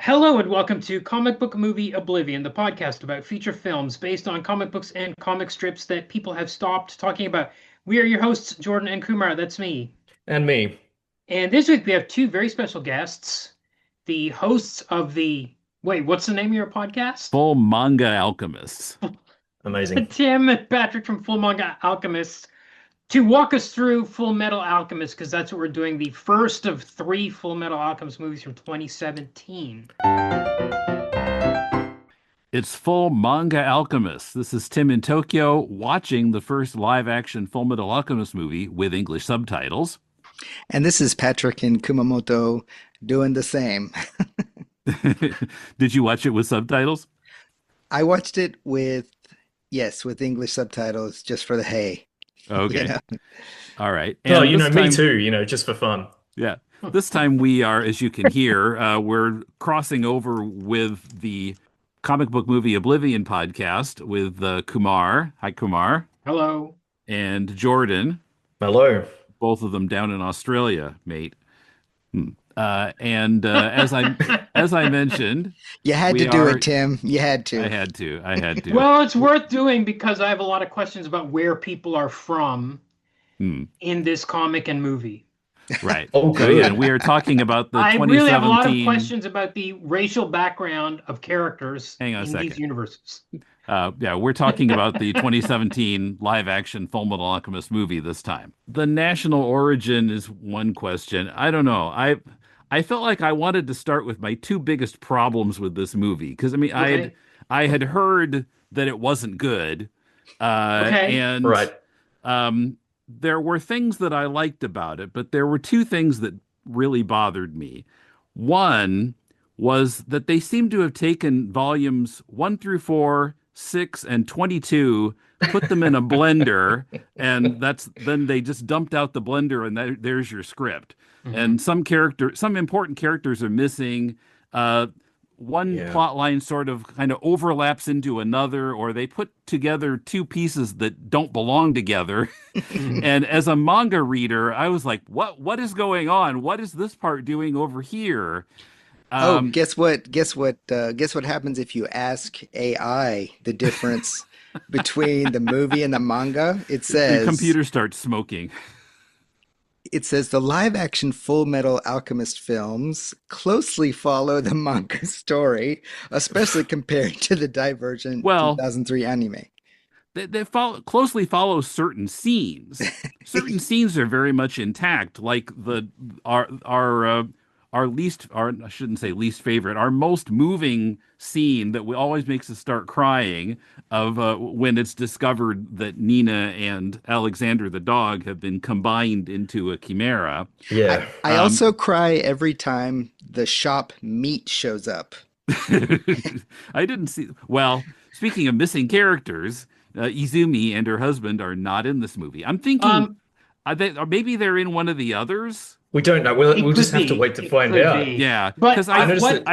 Hello and welcome to Comic Book Movie Oblivion, the podcast about feature films based on comic books and comic strips that people have stopped talking about. We are your hosts, Jordan and Kumar. That's me. And me. And this week we have two very special guests, the hosts of the. Wait, what's the name of your podcast? Full Manga Alchemists. Amazing. Tim and Patrick from Full Manga Alchemists to walk us through Fullmetal Alchemist, because that's what we're doing, the first of three Fullmetal Alchemist movies from 2017. It's Full Manga Alchemists. This is Tim in Tokyo watching the first live-action Fullmetal Alchemist movie with English subtitles. And this is Patrick in Kumamoto doing the same. Did you watch it with subtitles? I watched it with English subtitles just for the hay. Okay. You know? All right. Oh, And this me time, too, just for fun. yeah. This time we are, as you can hear, we're crossing over with the Comic Book Movie Oblivion podcast with Kumar. Hi, Kumar. Hello. And Jordan. Hello. Both of them down in Australia, mate. As I mentioned, You had we to do are- it, Tim. You had to. I had to. Well, it's worth doing because I have a lot of questions about where people are from Hmm, in this comic and movie. right. Oh, So, good. yeah, we are talking about the I really have a lot of 2017. questions about the racial background of characters Hang on a in second. these universes. We're talking about the 2017 live-action Fullmetal Alchemist movie this time. The national origin is one question. I don't know. I felt like I wanted to start with my two biggest problems with this movie because Okay. I had heard that it wasn't good, Okay. and Right. there were things that I liked about it, but there were two things that really bothered me. One was that they seem to have taken volumes 1 through 4, 6, and 22, put them in a blender, and then they just dumped out the blender, and there's your script. Mhm. And some important characters are missing. One Yeah. plot line sort of kind of overlaps into another, or they put together two pieces that don't belong together. And as a manga reader, I was like, what is going on? What is this part doing over here? Oh, Um, guess what? Guess what happens if you ask AI the difference between the movie and the manga? the computer starts smoking. It says the live action Full Metal Alchemist films closely follow the manga story, especially compared to the Divergent Well, 2003 anime. closely follow certain scenes. Certain scenes are very much intact, like our I shouldn't say least favorite, our most moving scene that always makes us start crying of when it's discovered that Nina and Alexander the dog have been combined into a chimera. Yeah. I Um, also cry every time the shop meat shows up. I didn't see. Well, speaking of missing characters, Izumi and her husband are not in this movie. I'm thinking, Um, or maybe they're in one of the others. We don't know. it We'll just could have to be. wait to It find could out. be. Yeah, But because I noticed what?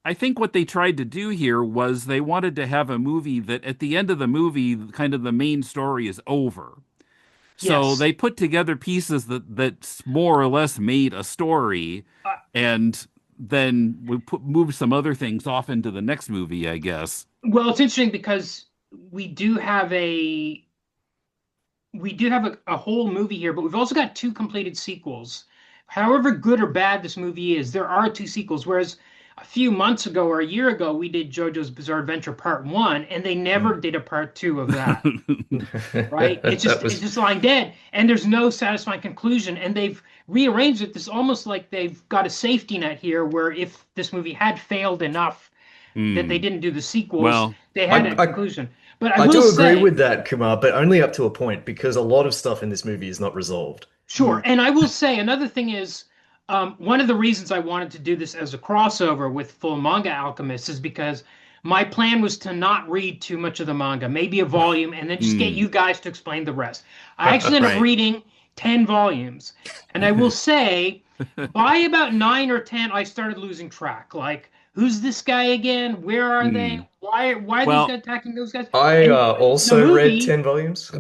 I think what they tried to do here was they wanted to have a movie that at the end of the movie, kind of the main story is over. So Yes. they put together pieces that more or less made a story, Uh, and then moved some other things off into the next movie, I guess. Well, it's interesting because we do have a whole movie here, but we've also got two completed sequels. However good or bad this movie is, there are two sequels. Whereas a few months ago or a year ago, we did JoJo's Bizarre Adventure Part 1, and they never did a Part 2 of that, right? It's That it's was just lying dead, and there's no satisfying conclusion. And they've rearranged it. It's almost like they've got a safety net here, where if this movie had failed enough that they Hmm. didn't do the sequels, Well, they had a I conclusion. But I I will do agree say, with that, Kumar, but only up to a point because a lot of stuff in this movie is not resolved. sure. And I will say another thing is one of the reasons I wanted to do this as a crossover with Full Manga Alchemist is because my plan was to not read too much of the manga, maybe a volume, and then just get Hmm. you guys to explain the rest. I actually ended up Right. reading 10 volumes. And I will say, by about 9 or 10, I started losing track. Like, who's this guy again? Where are Hmm. they? Why are these Well, guys attacking those guys? I And the also read movie 10 volumes.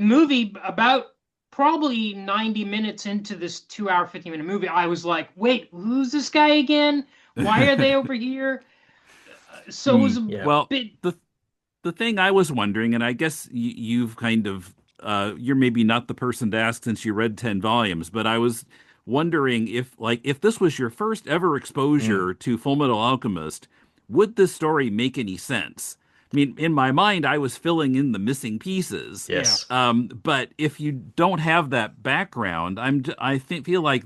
movie about probably 90 minutes into this 2 hour 50-minute movie, I was like, wait, who's this guy again? Why are they over here? So it Hmm. was a Yeah. Well, bit. the thing I was wondering, and I guess you've kind of you're maybe not the person to ask since you read 10 volumes, but I was wondering if this was your first ever Mm. exposure to Fullmetal Alchemist, would this story make any sense? I mean, in my mind, I was filling in the missing pieces. Yeah. Yes. But if you don't have that background, feel like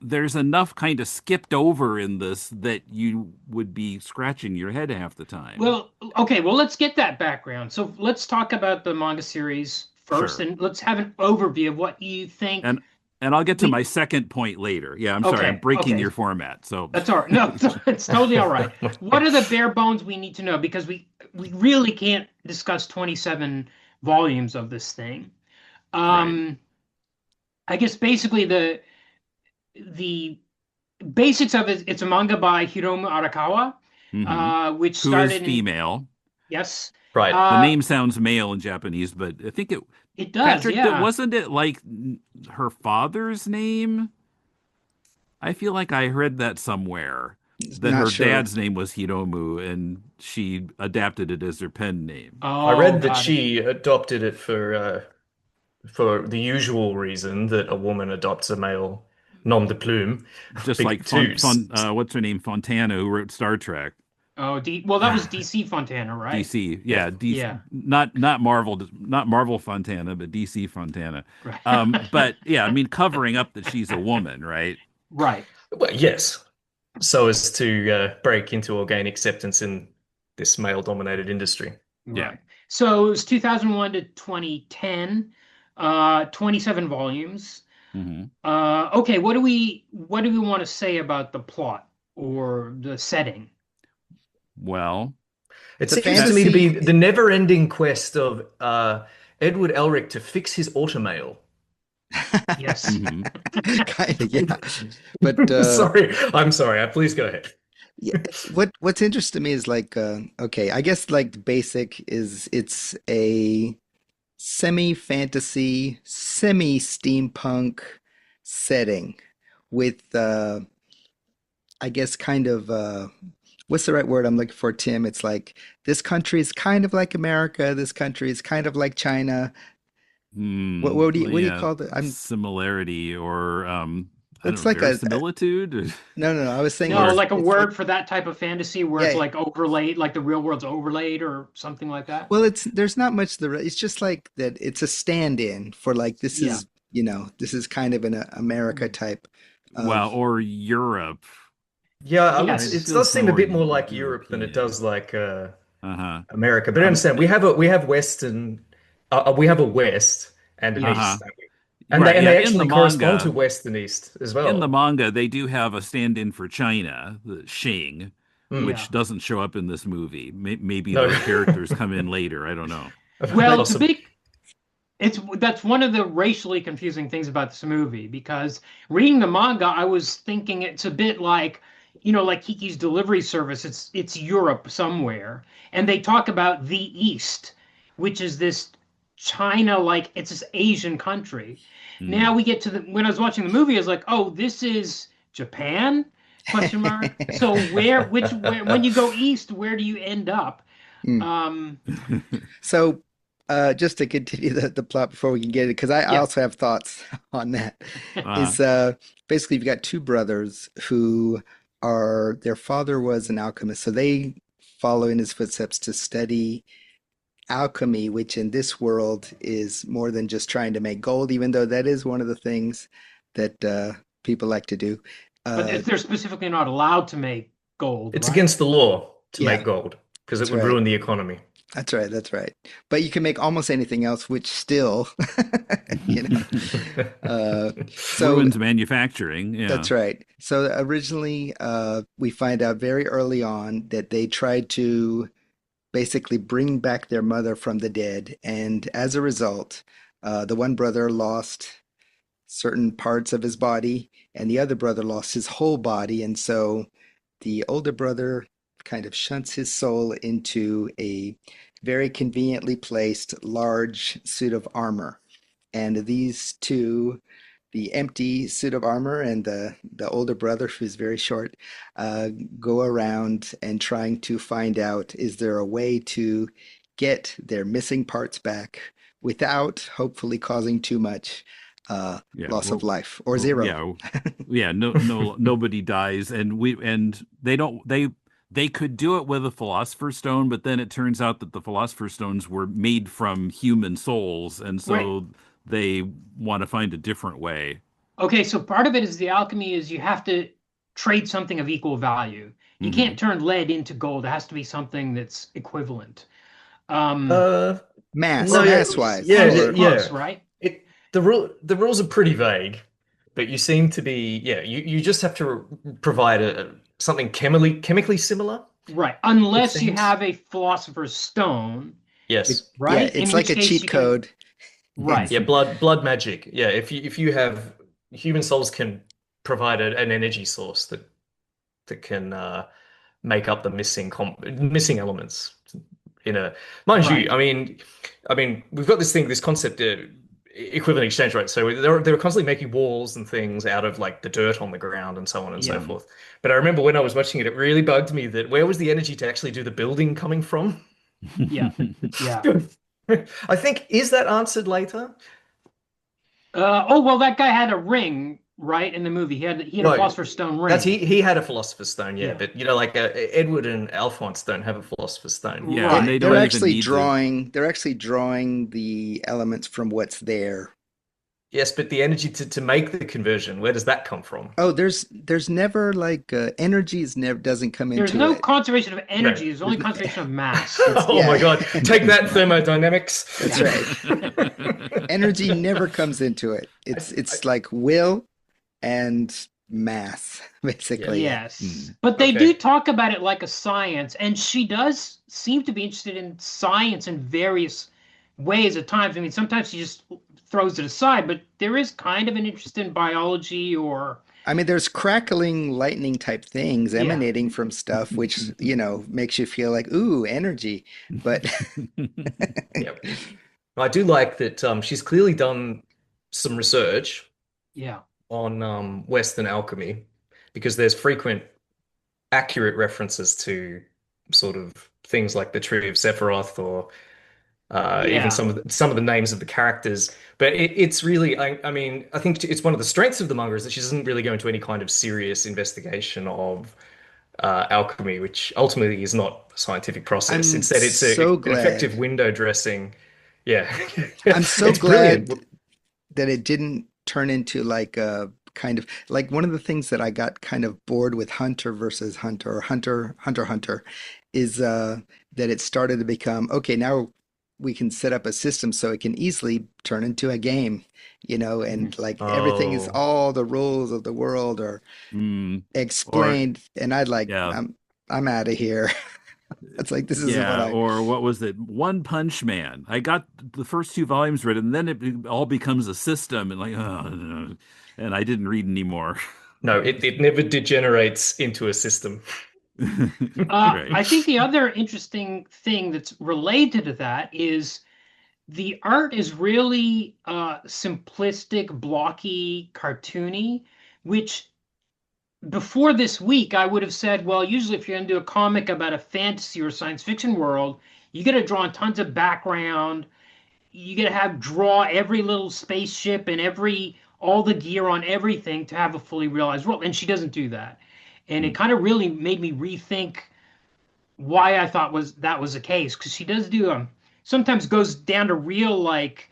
there's enough kind of skipped over in this that you would be scratching your head half the time. Well, okay, well, let's get that background. So let's talk about the manga series first, Sure. and let's have an overview of what you think And and I'll get to we. my second point later. Yeah, I'm sorry, I'm Okay, breaking okay, your format. So that's all right. No, it's totally all right. What are the bare bones we need to know? Because we really can't discuss 27 volumes of this thing. right. Um, I guess basically the basics of it, it's a manga by Hiromu Arakawa, Hmm. which Who is started in, female. yes, Right. The uh, name sounds male in Japanese, but I think it it does, Patrick, that yeah. wasn't it like her father's name? I feel like I heard that somewhere that Not her sure. dad's name was Hiromu and she adapted it as her pen name. I Oh, read that got it. she adopted it for the usual reason that a woman adopts a male nom de plume Just like because what's her name? Fontana, who wrote Star Trek. Oh, well, that was DC Fontana, right? DC, yeah. yeah, DC, Yeah, not Marvel Fontana, but DC Fontana. right. But yeah, I mean, covering up that she's a woman, right? Right, Well, yes, so as to break into or gain acceptance in this male-dominated industry. Yeah. right. So it was 2001 to 2010, 27 volumes. Hmm. Okay, what do we want to say about the plot or the setting? Well, It The seems to me to fantasy. be the never-ending quest of Edward Elric to fix his automail. Yes. hmm Kind of, yeah. But Sorry, I'm sorry. Please go ahead. yeah, what's interesting to me is like okay, I guess like the basic is it's a semi-fantasy, semi-steampunk setting with I guess kind of what's the right word I'm looking for, Tim? It's like this country is kind of like America, this country is kind of like China. What do you Yeah, call it? I'm similarity or I don't it's know, like a verisimilitude no, I was saying No, or like a it's like word for that type of fantasy where it's yeah. like overlaid, like the real world's overlaid or something like that. Well, it's there's not much it's just like that it's a stand-in for like this Yeah. is, this is kind of an America type well, of or Europe. Yeah, It it Yes. feels does seem a more bit more like Europe than it European. does like Uh-huh. America. But I Um, understand we have Western, we have a West and an uh-huh. East, don't we? Right, And yeah, they in the actually correspond to manga, West and East as well. they do have a stand-in for China, the Xing, Hmm. Yeah. which doesn't show up in this movie. Maybe No, those characters come in later. I don't know. Well, it's a possibly. big that's one of the racially confusing things about this movie because reading the manga, I was thinking it's a bit like, like Kiki's Delivery Service. It's Europe somewhere, and they talk about the East, which is this China, like it's this Asian country. Now Hmm. we get to the when I was watching the movie, I was like, oh, this is Japan? Question mark. So where when you go east, where do you end up? Hmm. Um, So just to continue the plot before we can get it, because I yeah. also have thoughts on that, Uh, is basically you've got two brothers who are their father was an alchemist, so they follow in his footsteps to study alchemy, which in this world is more than just trying to make gold, even though that is one of the things that people like to do. But Uh, they're specifically not allowed to make gold, It's right? against the law to yeah, make gold because it that's would right. ruin the economy. That's right. That's right. But you can make almost anything else, which still, you know. Uh, so ruins manufacturing. Yeah. that's right. So originally, we find out very early on that they tried to basically bring back their mother from the dead, and as a result, the one brother lost certain parts of his body, and the other brother lost his whole body, and so the older brother kind of shunts his soul into a very conveniently placed large suit of armor. And these two the empty suit of armor, and the older brother, who's very short, uh, go around and trying to find out, is there a way to get their missing parts back without hopefully causing too much Yeah, loss of life or well, zero. yeah, yeah. No, nobody dies, and they don't. They could do it with a philosopher's stone, but then it turns out that the philosopher's stones were made from human souls, and Right. so they want to find a different way. Okay, so part of it is the alchemy is you have to trade something of equal value. You Hmm. can't turn lead into gold. It has to be something that's equivalent. Um, Uh, Mass, no, yeah, mass wise, yeah, close, or yeah. close, right? It the rules are pretty vague, but you seem to be yeah. You just have to provide something chemically similar. Right. It Unless you seems. have a philosopher's stone, Yes. yeah, right? In it's like which a case cheat you can, code. right. It's Yeah, blood magic. Yeah, if you have human souls can provide an energy source that can make up the missing elements in a mind you. Right. I mean we've got this concept equivalent exchange rate. So they were constantly making walls and things out of like the dirt on the ground and so on and so Yeah. forth. But I remember when I was watching it, it really bugged me that where was the energy to actually do the building coming from? Yeah. Yeah. I think is that answered later? Oh, well, that guy had a ring, right, in the movie. He had a No, philosopher's stone that's ring. he had a philosopher's stone, yeah, Yeah. but like Edward and Alphonse don't have a philosopher's stone. Yeah, and Right. they they're don't even actually need to. drawing they're actually drawing the elements from what's there. Yes, but the energy to make the conversion, where does that come from? Oh, there's never like energies never doesn't come There's into no it. conservation of No. energy. There's only There's n- conservation of mass. it's Oh my yeah. God. Take that, thermodynamics. That's Yeah. right. Energy never comes into it. I, It's like will and mass, yeah. basically. Yeah. Yes. Mm. But they do Okay. talk about it like a science, and she does seem to be interested in science in various ways at times. I mean, sometimes she just throws it aside, but there is kind of an interest in biology or, I mean, there's crackling lightning type things yeah. emanating from stuff, which, makes you feel like, ooh, energy. But Yeah. I do like that she's clearly done some research Yeah. on Western alchemy because there's frequent accurate references to sort of things like the Tree of Sephiroth or even Yeah. some of the names of the characters. But it's really, I mean, I think it's one of the strengths of the manga is that she doesn't really go into any kind of serious investigation of alchemy, which ultimately is not a scientific process. I'm Instead, it's so an effective glad. window dressing. Yeah, I'm so it's brilliant. glad that it didn't turn into like a kind of like one of the things that I got kind of bored with Hunter versus Hunter or Hunter is that it started to become okay, now we can set up a system so it can easily turn into a game, Mhm. and like everything is Oh, all the rules of the world are Mm. Or explained, and I'd like yeah, I'm out of here. It's like this isn't what yeah. I Or what was it? One Punch Man. I got the first two volumes read, and then all becomes a system, and like, oh, and I didn't read anymore. no, it never degenerates into a system. Right. I think the other interesting thing that's related to that is the art is really simplistic, blocky, cartoony, which before this week I would have said, well, usually if you're going to do a comic about a fantasy or science fiction world, you got to draw on tons of background. You got to have draw every little spaceship and every all the gear on everything to have a fully realized world. And she doesn't do that. And it Mm. kind of really made me rethink why I thought that was the case because she does do sometimes goes down to real like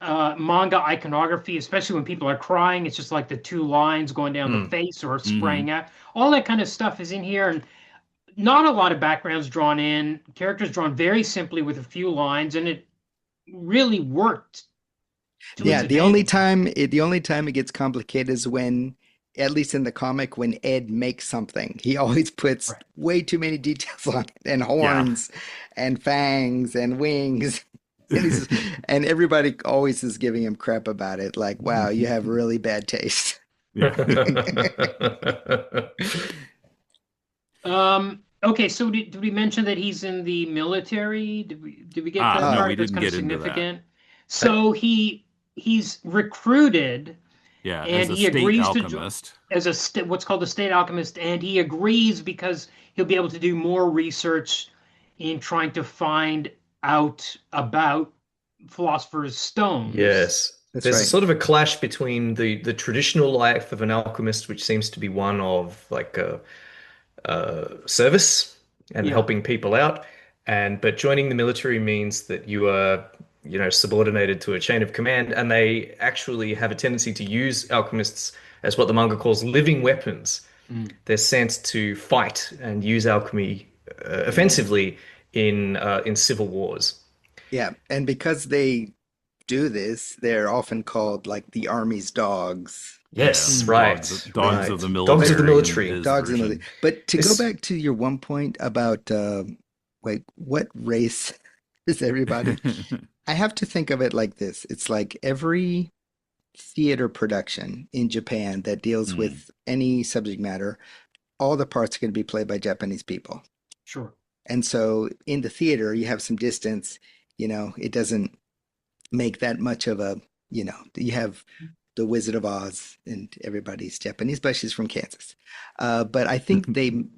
manga iconography, especially when people are crying. It's just like the two lines going down the Hmm. face or Hmm. spraying out. All that kind of stuff is in here, and not a lot of backgrounds drawn in. Characters drawn very simply with a few lines, and it really worked to its Yeah, advantage. the only time it gets complicated is when, at least in the comic, when Ed makes something. He always puts Right. way too many details on it, and Yeah. horns, and fangs, and wings. And everybody always is giving him crap about it. Like, wow, you have really bad taste. Yeah. Okay, so did we mention that he's in the military? Did we get to Ah, that no, Uh, we part? That's didn't kind of get into that. significant. So he's recruited, Yeah, as and a he state agrees to join alchemist. as what's called a state alchemist, and he agrees because he'll be able to do more research in trying to find out about philosopher's stones. Yes. That's There's a right. sort of a clash between the traditional life of an alchemist, which seems to be one of like a service and Yeah, helping people out. And but joining the military means that you are, subordinated to a chain of command, and they actually have a tendency to use alchemists as what the manga calls living weapons. mm, They're sent to fight and use alchemy offensively in civil wars. Yeah, and because they do this, they're often called like the army's dogs. Yeah, Yes, mm. right, dogs of right. the Dogs But of the military in military. his dogs in the military. version. But to go This, back to your one point about like what race is everybody? I have to think of it like this. It's like every theater production in Japan that deals Mm. with any subject matter, all the parts are going to be played by Japanese people. sure. And so in the theater, you have some distance, it doesn't make that much of a, you have the Wizard of Oz and everybody's Japanese, but she's from Kansas. But I think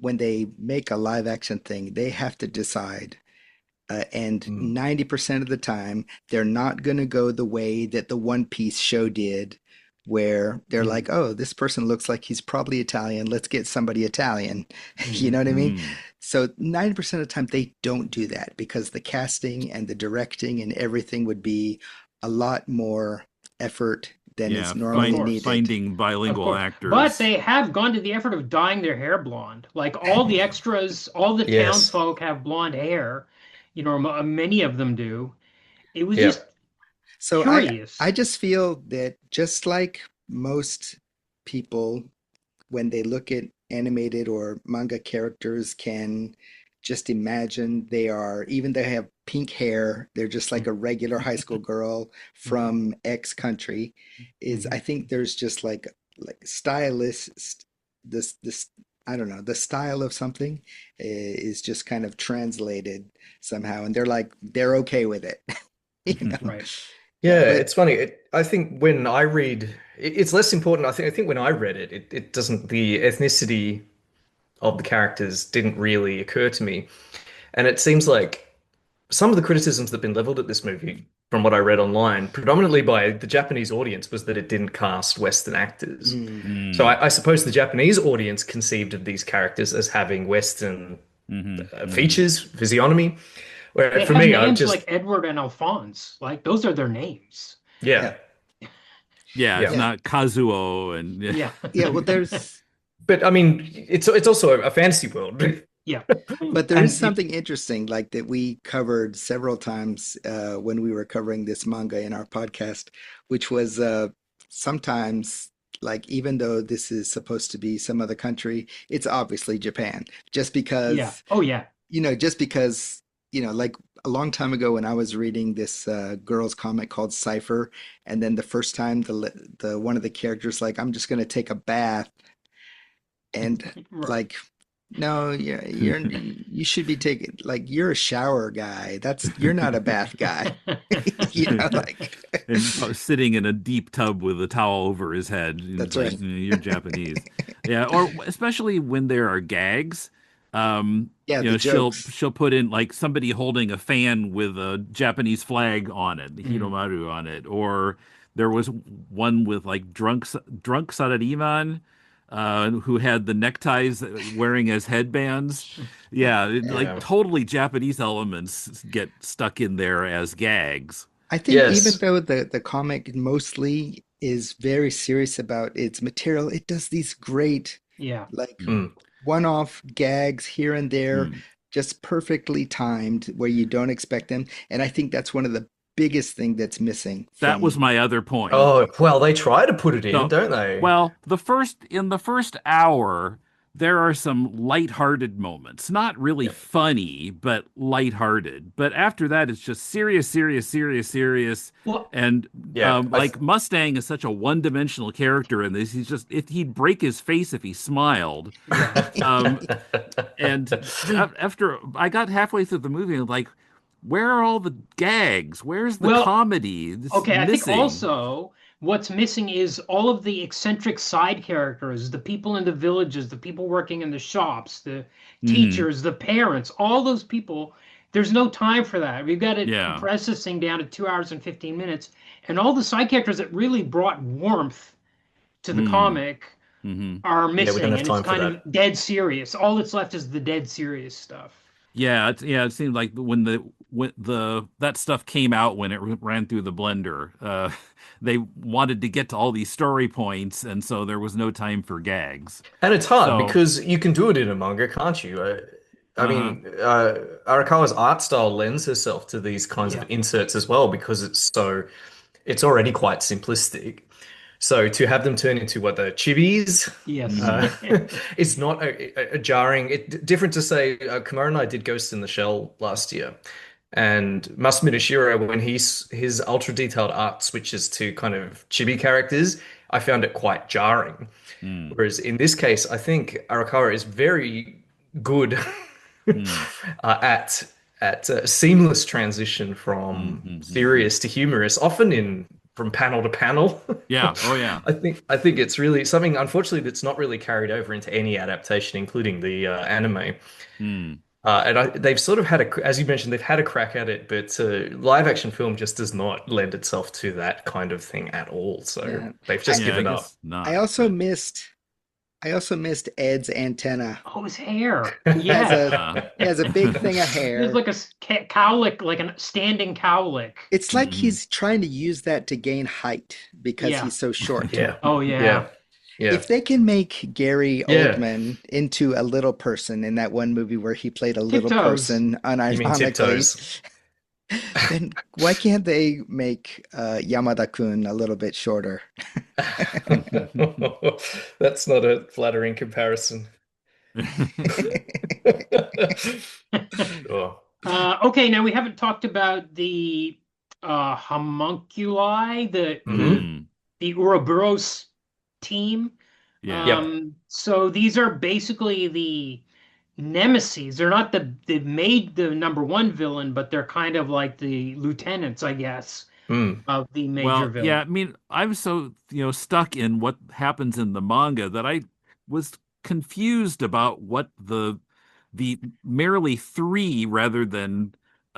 when they make a live action thing, they have to decide. And mm, 90% of the time, they're not going to go the way that the One Piece show did, where they're Mm, like, oh, this person looks like he's probably Italian. Let's get somebody Italian. You mhm. know what I mean? Mm. So 90% of the time, they don't do that because the casting and the directing and everything would be a lot more effort than is Yeah, Of normally course. needed. finding Of bilingual course. But actors. they have gone to the effort of dyeing their hair blonde. Like all the extras, all the yes. townsfolk have blonde hair. Many of them do. It was Yeah. just So I curious. just feel that just like most people when they look at animated or manga characters can just imagine they are, even though they have pink hair, they're just like a regular high school girl Mhm, from X country, is I mhm. think there's just like stylist this I don't know, the style of something is just kind of translated somehow and they're okay with it. You know. Right. Yeah, But it's funny. I think when I read, it's less important. I think when I read it, it doesn't, the ethnicity of the characters didn't really occur to me. And it seems like some of the criticisms that have been leveled at this movie, from what I read online, predominantly by the Japanese audience, was that it didn't cast Western actors. mm, So Mm. I suppose the Japanese audience conceived of these characters as having Western Hmm. Hmm. features, physiognomy. Where They for have me, I names just, like Edward and Alphonse. Like those are their names. yeah, yeah, Yeah, it's yeah. yeah, not Kazuo and Yeah. yeah. Well, there's But I mean, it's also a fantasy world, Yeah. But there is and something interesting, like that we covered several times when we were covering this manga in our podcast, which was sometimes, like, even though this is supposed to be some other country, it's obviously Japan. Just Yeah. because, Oh yeah. just because, like a long time ago when I was reading this girls' comic called Cypher, and then the first time the one of the characters like, I'm just going to take a bath, and Right. like no, you should be taking like you're a shower guy. You're not a bath guy. Like and sitting in a deep tub with a towel over his head. And it's that's like right. you're Japanese, yeah. Or especially when there are gags, Yeah, the jokes. she'll put in like somebody holding a fan with a Japanese flag on it, the Mm. Hiromaru on it, or there was one with like drunk salariman. Who had the neckties wearing as headbands? Yeah, like yeah, totally Japanese elements get stuck in there as gags. I think even yes, though the comic mostly is very serious about its material, it does these great Yeah. like Mm. mm, one-off gags here and there, Mm. just perfectly timed where you don't expect them. And I think that's one of the biggest thing that's missing That was from my other point. oh well, they try to put it in, So, don't they? well, the first hour, there are some lighthearted moments. Not really Yep. funny, but lighthearted. But after that, it's just serious, serious, serious, serious. Well, And Yeah, like Mustang is such a one-dimensional character in this. He's just if he'd break his face if he smiled. yeah. Um, and after I got halfway through the movie, I'm like, where are all the gags? Where's the Well, comedy? This is okay, I think missing. also What's missing is all of the eccentric side characters, the people in the villages, the people working in the shops, the Hmm. teachers, the parents, all those people. There's no time for that. We've got to Yeah. compress this thing down to 2 hours and 15 minutes. And all the side characters that really brought warmth to the Hmm. comic Hmm. are Yeah, we don't missing, have and it's time for kind of that. dead serious. All that's left is the dead serious stuff. Yeah, it seemed like when the that stuff came out when it ran through the blender, they wanted to get to all these story points, and so there was no time for gags. And it's hard So, because you can do it in a manga, can't you? I uh-huh. mean, Arakawa's art style lends herself to these kinds of Yeah. inserts as well because it's already quite simplistic. So to have them turn into what the chibis, Yes. uh, Hmm. is not a jarring. Different to say, Kumar and I did Ghost in the Shell last year, and Masamune Shirow, when his ultra detailed art switches to kind of chibi characters, I found it quite jarring. Mm. Whereas in this case, I think Arakawa is very good Mm. at seamless transition Mm. from Mm. serious to humorous, often in from panel to panel. Yeah. Oh, yeah. I think it's really something, unfortunately, that's not really carried over into any adaptation, including the anime. Mm. They've sort of had as you mentioned, they've had a crack at it, but live action film just does not lend itself to that kind of thing at all. So Yeah. they've I just Yeah, I given up. guess I not. also But missed I also missed Ed's antenna. Oh, his hair. He has Yes. a he has a big thing of There's hair. like a cowlick, like a standing cowlick. It's like Mhm. he's trying to use that to gain height because Yeah. he's so short. Yeah, Oh, yeah. yeah, yeah, If they can make Gary yeah. Oldman into a little person in that one movie where he played a little Tiptoes. person You mean unironically, tiptoes? then why can't they make Yamada-kun a little bit shorter? That's not a flattering comparison. Oh. Okay, now we haven't talked about the homunculi, Hmm. the Ouroboros team. Yeah. Yep. So these are basically the nemesis. They're not the made the number one villain, but they're kind of like the lieutenants, I guess, Mm. of the major Well, yeah, villain. I mean, I'm so, stuck in what happens in the manga that I was confused about what the merely three rather than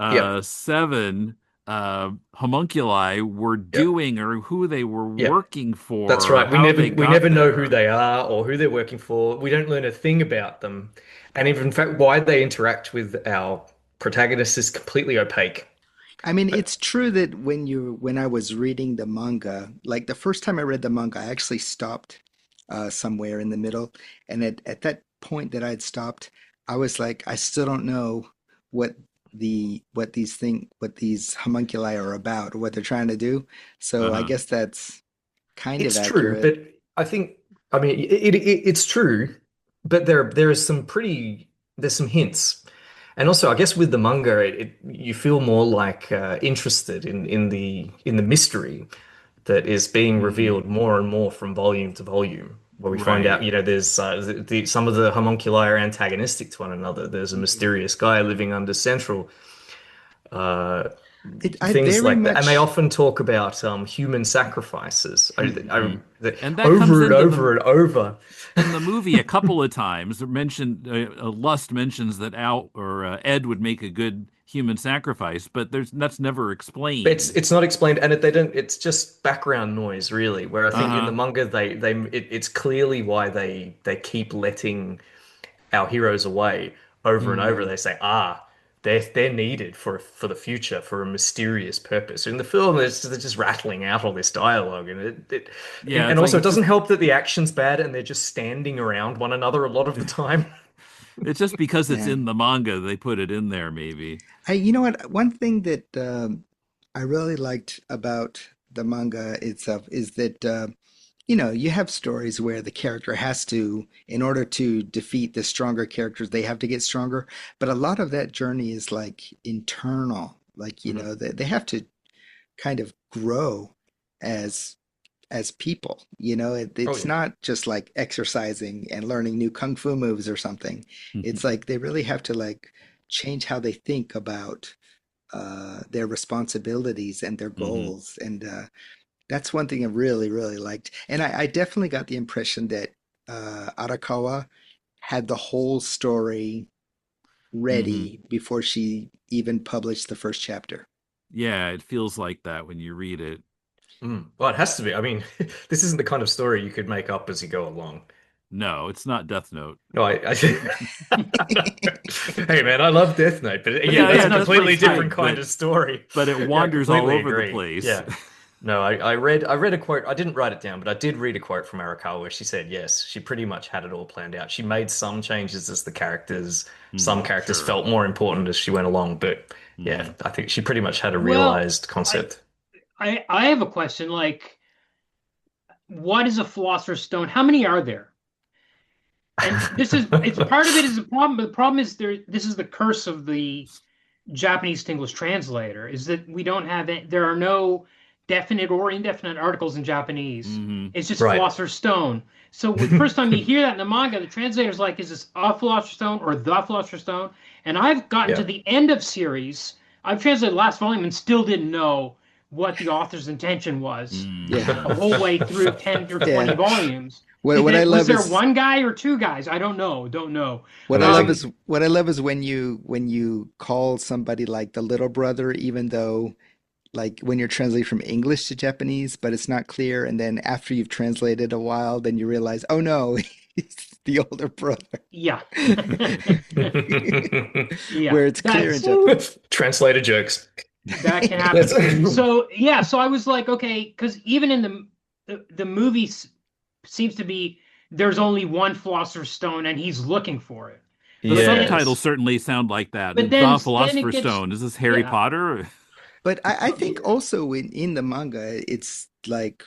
Yep. seven homunculi were Yep. doing or who they were Yep. working That's for or right. We how never they we got never know who there. they are or who they're working for. We don't learn a thing about them. And in fact, why they interact with our protagonist is completely opaque. I mean, But it's true that when I was reading the manga, like the first time I read the manga, I actually stopped somewhere in the middle, and at that point that I had stopped, I was like, I still don't know what what these homunculi are about or what they're trying to do. So I Uh-huh. guess that's kind of it's true, accurate. but I think I mean it's true, but there is some pretty there's some hints. And also, I guess with the manga, you feel more like interested in the mystery that is being Hmm. revealed more and more from volume to volume, where we find out, Right. there's some of the homunculi are antagonistic to one another. There's a Mhm. mysterious guy living under Central, uh, I things very like that, and they much, often talk about human sacrifices Hmm. And that comes over and into over the and over. in the movie a couple of times. Lust mentions that Al or Ed would make a good human sacrifice, but there's that's never It's explained. it's not explained, and they don't. It's just background noise, really. Where I think in the Uh-huh. manga, it's clearly why they keep letting our heroes away over and over. Mm. They say, they're needed for the future for a mysterious purpose. In the film, they're just rattling out all this dialogue, and Yeah, and it's like also it doesn't help that the action's bad and they're just standing around one another a lot of the time. it's just because it's yeah. in the manga they put it in there maybe. You know what? One thing that I really liked about the manga itself is that you have stories where the character has to, in order to defeat the stronger characters, they have to get stronger. But a lot of that journey is like internal. Like, Mhm. they have to kind of grow as people. Oh It's yeah. not just like exercising and learning new kung fu moves or something. It's like they really have to like change how they think about their responsibilities and their Hmm. goals, and That's one thing I really, really liked. And I definitely got the impression that Arakawa had the whole story Hmm. ready before she even published the first chapter. Yeah, it feels like that when you read it. Mm. Well, it has to be. I mean, this isn't the kind of story you could make up as you go along. No, it's not Death Note. No, hey man, I love Death Note, but yeah, Yeah, that's yeah, a Death completely Note's different good, kind of story. but it Yeah, I wanders all completely over the agree. place. Yeah. No, I read a quote. I didn't write it down, but I did read a quote from Arakawa where she said, yes, she pretty much had it all planned out. She made some changes as the characters, some Hmm, characters sure. felt more important as she went along, but yeah, Hmm. I think she pretty much had a Well, realized I concept. I have a question. Like, what is a philosopher's stone? How many are there? And this is it's part of it is a problem, but the problem is this is the curse of the Japanese to English translator is that we don't have it, there are no definite or indefinite articles in Japanese. Hmm. It's just Right. philosopher's stone. So the first time you hear that in the manga, the translator's like, is this a philosopher's stone or the philosopher's stone? And I've gotten to Yeah. the end of series. I've translated the last volume and still didn't know what the author's intention was Yeah. the whole way through 10 or 20 Yeah. volumes. What I Was love there is one guy or two guys? I don't know. Don't know. Amazing. what I love is when you call somebody like the little brother, even though like when you're translating from English to Japanese, but it's not clear, and then after you've translated a while, then you realize, oh no, he's the older brother, Yeah. Yeah. where it's clear in That's Japanese. Translator jokes. That can That's happen. So yeah, so I was like, okay, because even in the movie seems to be there's only one philosopher's stone and he's looking for it. The But then subtitles Yes. certainly sound like that. but The then it Philosopher's gets Stone. Is this Harry yeah. Potter? But I think also in the manga, it's like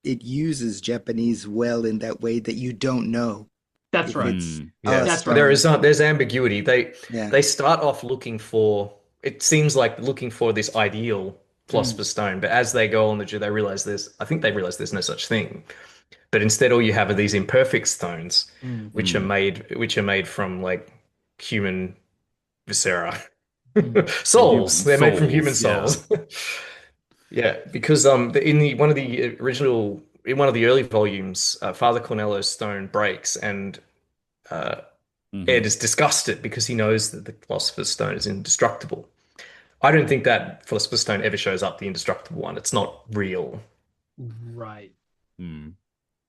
it uses Japanese well in that way that you don't know That's if right. it's Hmm. a Yeah, That's right. there is stone. there's ambiguity. They Yeah. they start off looking for it seems like looking for this ideal Mm, philosopher's stone, but as they go on the journey, they realize there's no such thing. But instead, all you have are these imperfect stones, mm, Hmm. which are made from like human viscera, mm. souls. Human They're made from human souls. Yeah. souls. Yeah, because in the one of the original in one of the early volumes, Father Cornello's stone breaks and. Uh, Hmm. Ed is disgusted because he knows that the Philosopher's Stone is indestructible. I don't think that Philosopher's Stone ever shows up, the indestructible one. It's not real. Right. Hmm.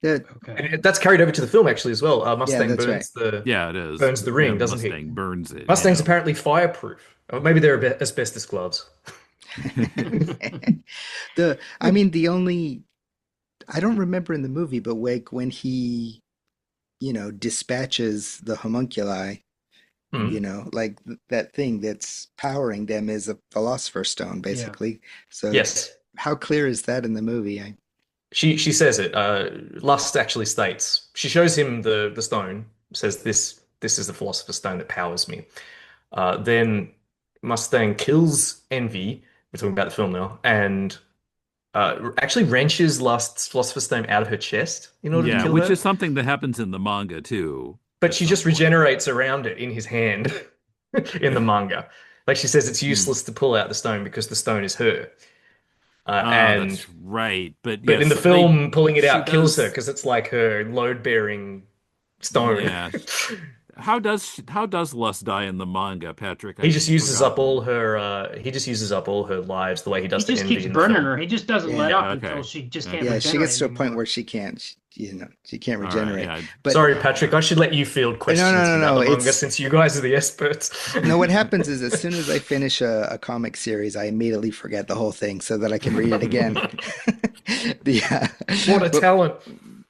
Yeah, Okay. And that's carried over to the film actually as well. yeah, Mustang that's right. Yeah, it is. burns the Yeah, ring, the doesn't he? Mustang burns it. Mustang's Yeah. apparently fireproof. Or maybe they're asbestos gloves. I mean, the only I don't remember in the movie, but like when he, dispatches the homunculi, Hmm. like that thing that's powering them is a philosopher's stone, Yeah. basically. So Yes. how clear is that in the movie? She says it. Lust actually states she shows him the stone, says this is the Philosopher's Stone that powers me. Then Mustang kills Envy. We're talking about the film now, and actually wrenches Lust's Philosopher's Stone out of her chest in order to Yeah, kill which her. is something that happens in the manga too, But at she some just point. regenerates around it in his hand in the manga. Like she says, it's Hmm. useless to pull out the stone because the stone is her. Ah, And that's right. But but in yes, the film, pulling it she out kills her does. because it's like her load-bearing stone. Yeah. How does Lust die in the manga, Patrick? He I've just uses up forgotten. all her he just uses up all her lives the way he He does to just Envy keeps in the burning film. her. He just doesn't let Yeah, up until Okay. she just can't yeah, Okay. she regenerate gets to a point anymore. where she can't, she can't All right. regenerate. Yeah. But Sorry, Patrick, I should let you field no, no, questions no, about no. the manga It's since you guys are the experts. no. What happens is as soon as I finish a comic series, I immediately forget the whole thing so that I can read it again. Yeah, What a but talent.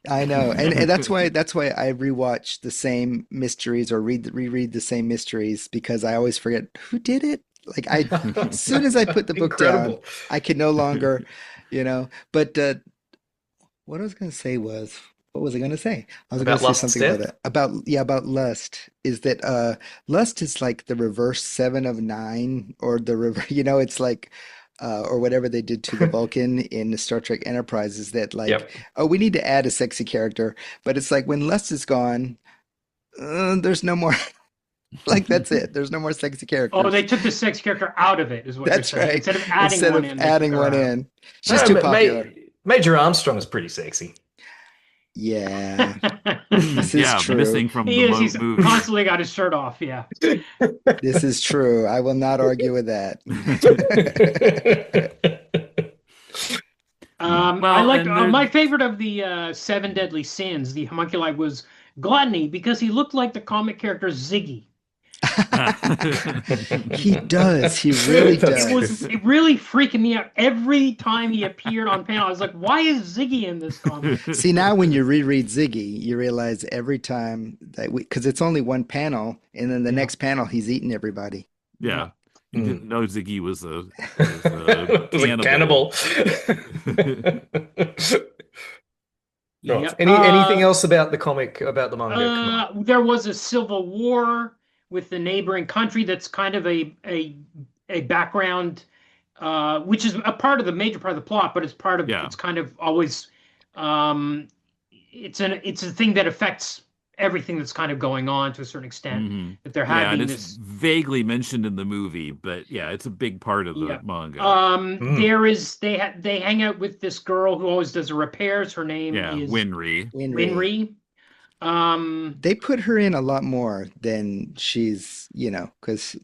I know, and that's why I rewatch the same mysteries or reread the same mysteries because I always forget who did it. Like as soon as I put the book down, Incredible. I can no longer, you know. But what I was going to say was, what was I going to say? I was going About to say Lust's something about death? that. About lust. Is that lust is like the reverse seven of nine, or the river, it's like or whatever they did to the Vulcan in the Star Trek Enterprise is that like, Yep. oh, we need to add a sexy character, but it's like when lust is gone, there's no more like that's it. There's no more sexy Oh, they characters. took the sex character out of it, is what you're That's saying. right. Instead of adding Instead one of in, they took adding her one out. in. She's too popular. Major Armstrong is pretty sexy. Yeah, this is Yeah, true. missing from the He is. He's movie. constantly got his shirt off. Yeah. This is true. I will not argue with that. I Well, like and there, my favorite of the seven deadly sins, the homunculi, was gluttony because he looked like the comic character Ziggy. He does. He really It That's was good. does. it really freaking me out every time he appeared on panel. I was like, why is Ziggy in this comic? See, now when you reread Ziggy, you realize every time that because it's only one panel, and then the Yeah, next panel he's eating everybody. yeah, yeah, you Mm. didn't know Ziggy was a It was a cannibal. cannibal. Right. yeah. Anything else about the comic, about the manga? Come on. There was a civil war with the neighboring country. That's kind of a background, which is a part of the major part of the plot, but Yeah. it's kind of always, um, it's a thing that affects everything that's kind of going on to a certain extent. hmm That there had Yeah, and been it's this, vaguely mentioned in the movie, but yeah, it's a big part of the yeah. manga. Mm. They hang out with this girl who always does the repairs. Her name Yeah, is Winry. Winry. Winry. Um, They put her in a lot more than because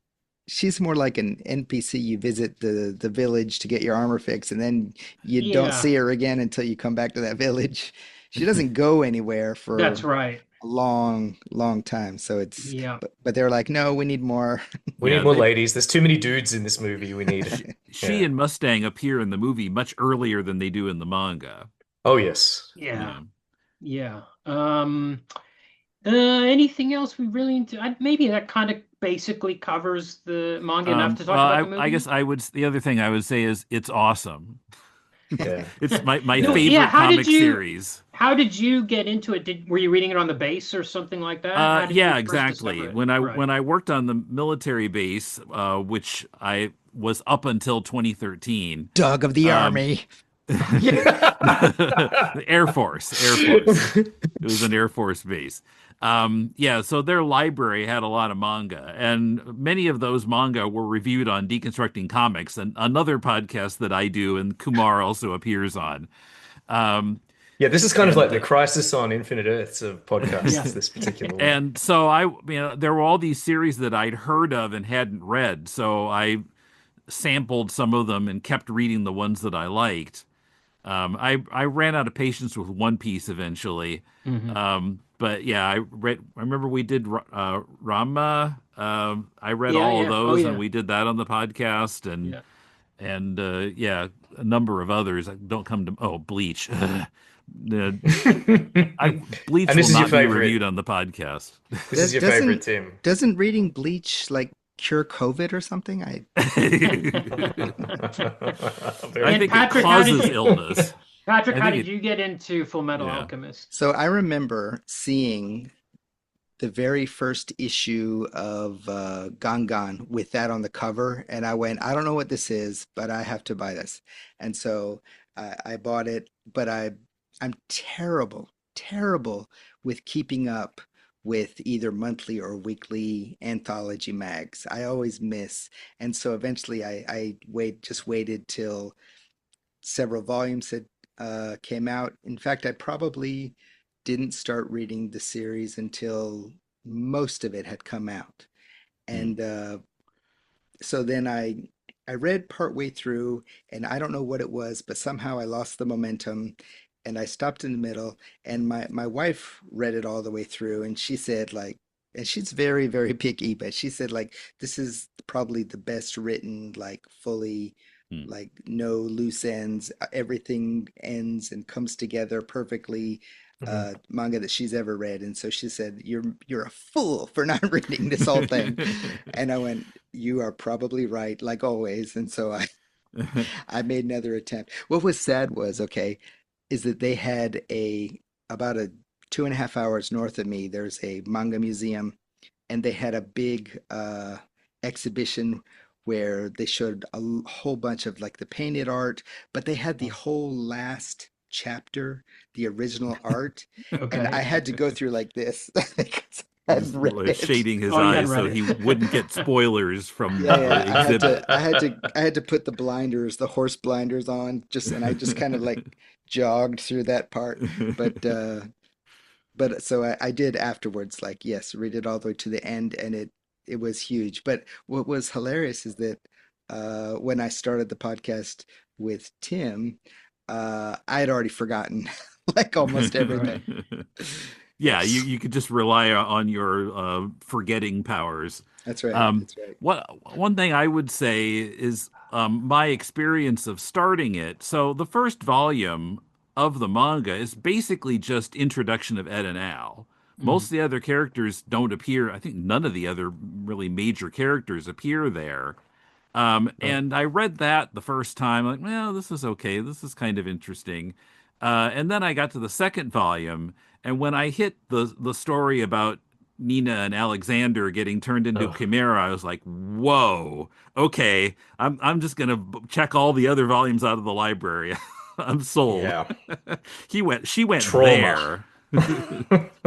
she's more like an NPC. You visit the village to get your armor fixed, and then you don't yeah, see her again until you come back to that village. She doesn't go anywhere that's for right. a long, long time. So Yeah. but they're like, no, we need more. We need Yeah, more they ladies. There's too many dudes in this movie. We need, she yeah. and Mustang appear in the movie much earlier than they do in the manga. Oh, yes. Yeah. Yeah. Yeah. Anything else we really need to, maybe that kind of basically covers the manga enough to talk Well, about the I movie? guess the other thing I would say is it's awesome. Yeah. It's my No, Yeah. yeah, favorite comic series. how did you get into it? Were you reading it on the base or something like that? How did you Yeah, first discover exactly. it? When Right. I worked on the military base, which I was up until 2013, Dog of the um, army. the Air Force, Air Force. It was an Air Force base. Yeah, so their library had a lot of manga, and many of those manga were reviewed on Deconstructing Comics, and another podcast that I do, and Kumar also appears on. Um, Yeah, this is kind of like and the Crisis on Infinite Earths of Yeah. podcasts, this particular one. and so there were all these series that I'd heard of and hadn't read, so I sampled some of them and kept reading the ones that I liked. I ran out of patience with One Piece eventually. Hmm. But yeah, I remember we did Rama. I read Yeah, all of yeah. Oh those, and yeah. we did that on the podcast, Yeah. and yeah, a number of others. I don't come to Bleach. The Bleach And this will is your not be favorite. reviewed on the podcast. This is your favorite, Doesn't Tim. doesn't reading Bleach like cure COVID or something? I And think it Patrick, how did causes you illness. Patrick, I how think did it, you get into Full Metal yeah. Alchemist? So I remember seeing the very first issue of Gangan with that on the cover, and I went, I don't know what this is, but I have to buy this. And so I bought it, but I'm terrible, terrible with keeping up with either monthly or weekly anthology mags. I always miss, and so eventually I just waited till several volumes had came out. In fact, I probably didn't start reading the series until most of it had come out. Hmm. And so then I read partway through, and I don't know what it was, but somehow I lost the momentum, and I stopped in the middle. And my wife read it all the way through, and she said like, and she's very very picky, but she said like this is probably the best written, like fully, Hmm. like no loose ends, everything ends and comes together perfectly. Mhm. Manga that she's ever read, and so she said, "You're a fool for not reading this whole thing." And I went, you are probably right, like always. And so I made another attempt. What was sad was, okay, is that they had about a 2.5 hours north of me, there's a manga museum, and they had a big exhibition where they showed whole bunch of like the painted art, but they had the whole last chapter, the original art, and I Okay. had to go through like this hadn't He's read it. shading his Oh, you hadn't eyes read so it. he wouldn't get spoilers from Yeah, the yeah. exhibit. I had to put the blinders, the horse blinders on, and I just kind of like jogged through that part. But so I did afterwards, like, yes, read it all the way to the end, and it was huge. But what was hilarious is that when I started the podcast with Tim, I had already forgotten like almost everything. Yeah, Yes, you could just rely on your forgetting powers. that's right. Um, That's right. one thing I would say is my experience of starting it. So the first volume of the manga is basically just introduction of Ed and Al. Most Mm. of the other characters don't appear. I think none of the other really major characters appear there. Right. And I read that the first time, like, well, this is okay. This is kind of interesting. And then I got to the second volume, and when I hit the story about Nina and Alexander getting turned into Oh, Chimera, I was like, whoa, okay. I'm just gonna check all the other volumes out of the library. I'm sold. yeah. She went Trauma. there.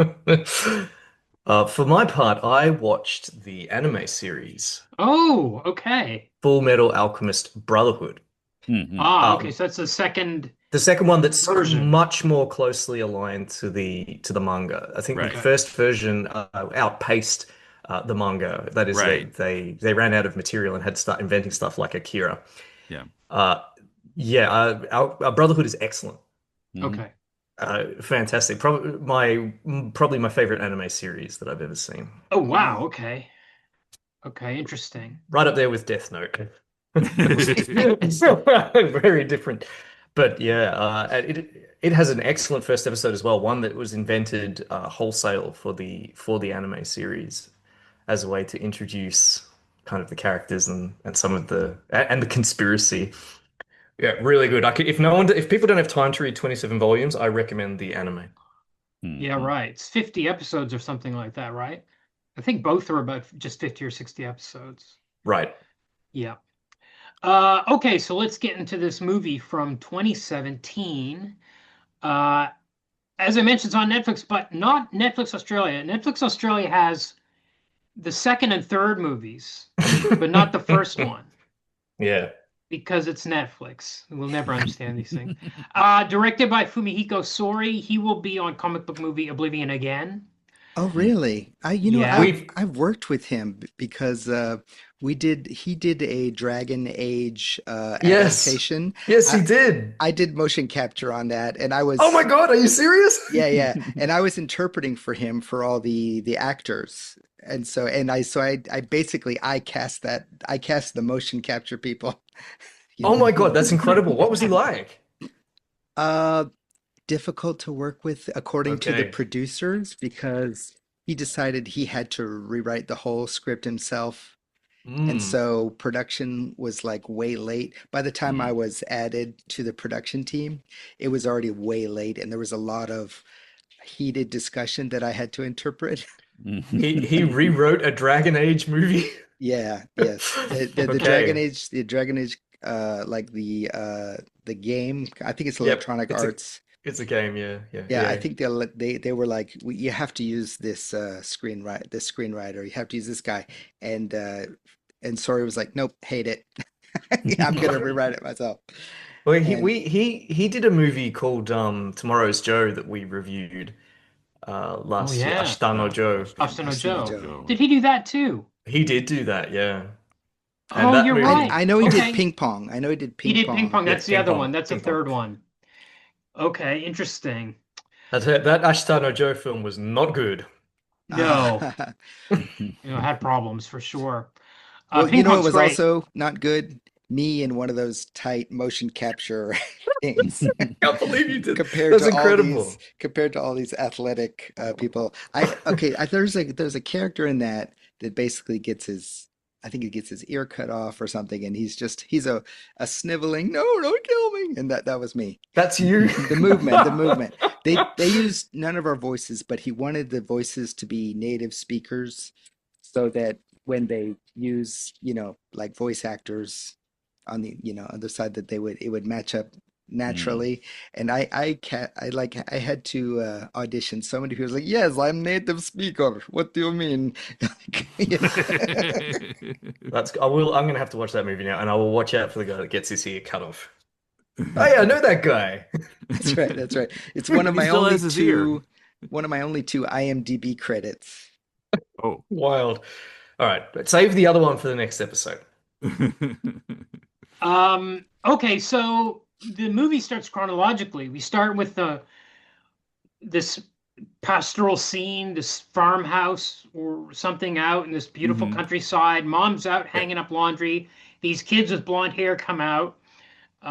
For my part, I watched the anime series Oh, okay. Full Metal Alchemist Brotherhood. Mhm. Ah, okay. Um, So that's the second the second one that's version. much more closely aligned to the manga. I think the Right, Okay. first version outpaced the manga. That is, right. they ran out of material and had to start inventing stuff like Akira. Yeah. Uh, yeah, our Brotherhood is excellent. Mhm. Okay. Fantastic. Probably my favorite anime series that I've ever seen. Oh, wow. Wow. Okay. Okay. Interesting. Right up there with Death Note. It's very different. But yeah, it has an excellent first episode as well, one that was invented wholesale for the anime series as a way to introduce kind of the characters and some of the conspiracy. Yeah, really good. If people don't have time to read 27 volumes, I recommend the anime. Yeah, Mhm. right. It's 50 episodes or something like that, right? I think both are about just 50 or 60 episodes. Right. Yeah. Okay, so let's get into this movie from 2017. Uh, as I mentioned, it's on Netflix, but not Netflix Australia. Netflix Australia has the second and third movies, but not the first one Yeah. because it's Netflix. We'll never understand these things. Directed by Fumihiko Sori. He will be on comic book movie Oblivion again. Oh, really? Yeah. We've I've worked with him because he did a Dragon Age Yes. adaptation. Yes, he I did. I did motion capture on that, and I Oh my was God, are you serious? yeah, yeah, and I was interpreting for him for all the actors. And I basically I cast the motion capture people, you Oh know. my God, that's incredible. What was he like? Uh Difficult to work with according to the Okay. producers because he decided he had to rewrite the whole script himself. And Mm. so production was like way late. By the time I was added to the production team, it was already way late, and there was a lot of heated discussion that I had to interpret. He rewrote a Dragon Age movie. Yeah, yes. Okay. The Dragon Age like the game, I think it's Yep. Electronic Arts. It's a game, yeah. Yeah. Yeah, I Yeah. think they were like, you have to use this this screenwriter. You have to use this guy, and Sori was like, nope, hate it. I'm gonna rewrite it myself. Well, And he did a movie called Tomorrow's Joe that we reviewed Oh last year, yeah. Ashtano Yeah, Joe. Ashton Ashton Joe. Ashton Joe. Did he do that too? He did do that, yeah. And Oh, that you're movie, right. I know he did Okay. ping pong. I know he did He ping did ping pong. pong. yeah, That's the other one. That's the ping pong. third one. Okay, interesting. That Ashtano Joe film was not good. No, had problems for sure. Well, you Ping know, it pong's was great. also not good. Me in one of those tight motion capture things. Can't believe you did. That's incredible. Compared to all these athletic people. There's a character in that that basically gets his, I think he gets his ear cut off or something, and he's a sniveling, no, don't kill me, and that was me. That's you. The movement. They used none of our voices, but he wanted the voices to be native speakers so that when they use, like voice actors on the, other side, that it would match up Mm. naturally. And I had to audition somebody who was like, "Yes, I'm native speaker. What do you mean?" Like, I'm gonna have to watch that movie now, and I will watch out for the guy that gets his ear cut off. Oh yeah, I know that guy. that's right. That's right. It's And he still has his ear. one of my only two IMDb credits. Oh. Wild. All right, but save the other one for the next episode. Okay, so the movie starts chronologically. We start with this pastoral scene, this farmhouse or something out in this beautiful Hmm. countryside. Mom's out Yep. hanging up laundry. These kids with blonde hair come out,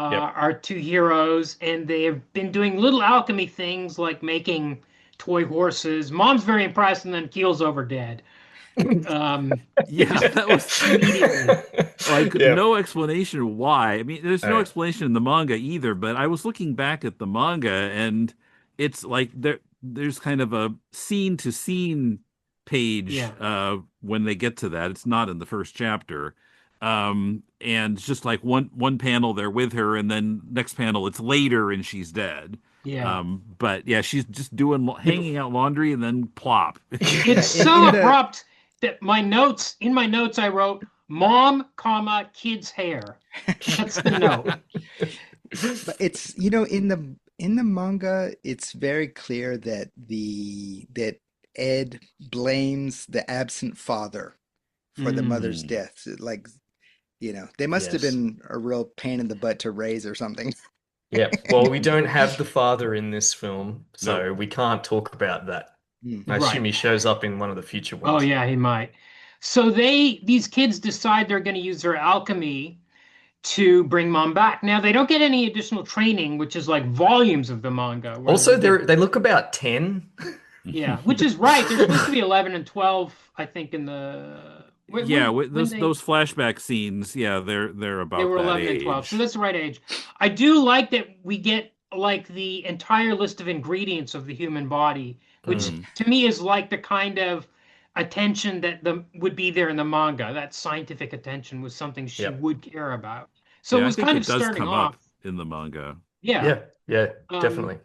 Yep. our two heroes, and they have been doing little alchemy things like making toy horses. Mom's very impressed and then keels over dead. Yeah, Just that was immediately. like Yep. no explanation why. I mean, there's All no right. explanation in the manga either, but I was looking back at the manga and it's like there's kind of a scene to scene page Yeah. when they get to that. It's not in the first chapter. And it's just like one panel they're with her and then next panel it's later and she's dead. Yeah. But yeah, she's just doing Yep. hanging out laundry and then plop. It's Yeah, so abrupt that in my notes I wrote mom, comma, kid's hair. That's the note. but it's in the manga, it's very clear that the that Ed blames the absent father for the mother's Hmm. death. Like, they must have Yes. been a real pain in the butt to raise or something. Yep. Well, we don't have the father in this film, Nope. so we can't talk about that. Hmm. I assume Right. he shows up in one of the future Oh ones. yeah, he might. So these kids decide they're going to use their alchemy to bring mom back. Now they don't get any additional training, which is like volumes of the manga, whereas Also, we get they look about 10. yeah, which is right. They're supposed to be 11 and 12, I think, in the Yeah, with when they those flashback scenes, yeah, they're they about were that 11 and 12. So age. that's the right age. I do like that we get like the entire list of ingredients of the human body, which Mm. Hmm. to me is like the kind of attention that the would be there in the manga. That scientific attention was something she Yep. would care about. So it Yeah, I was think kind of it does starting come up off. in the manga. Yeah. Yeah. Yeah. Um, Definitely.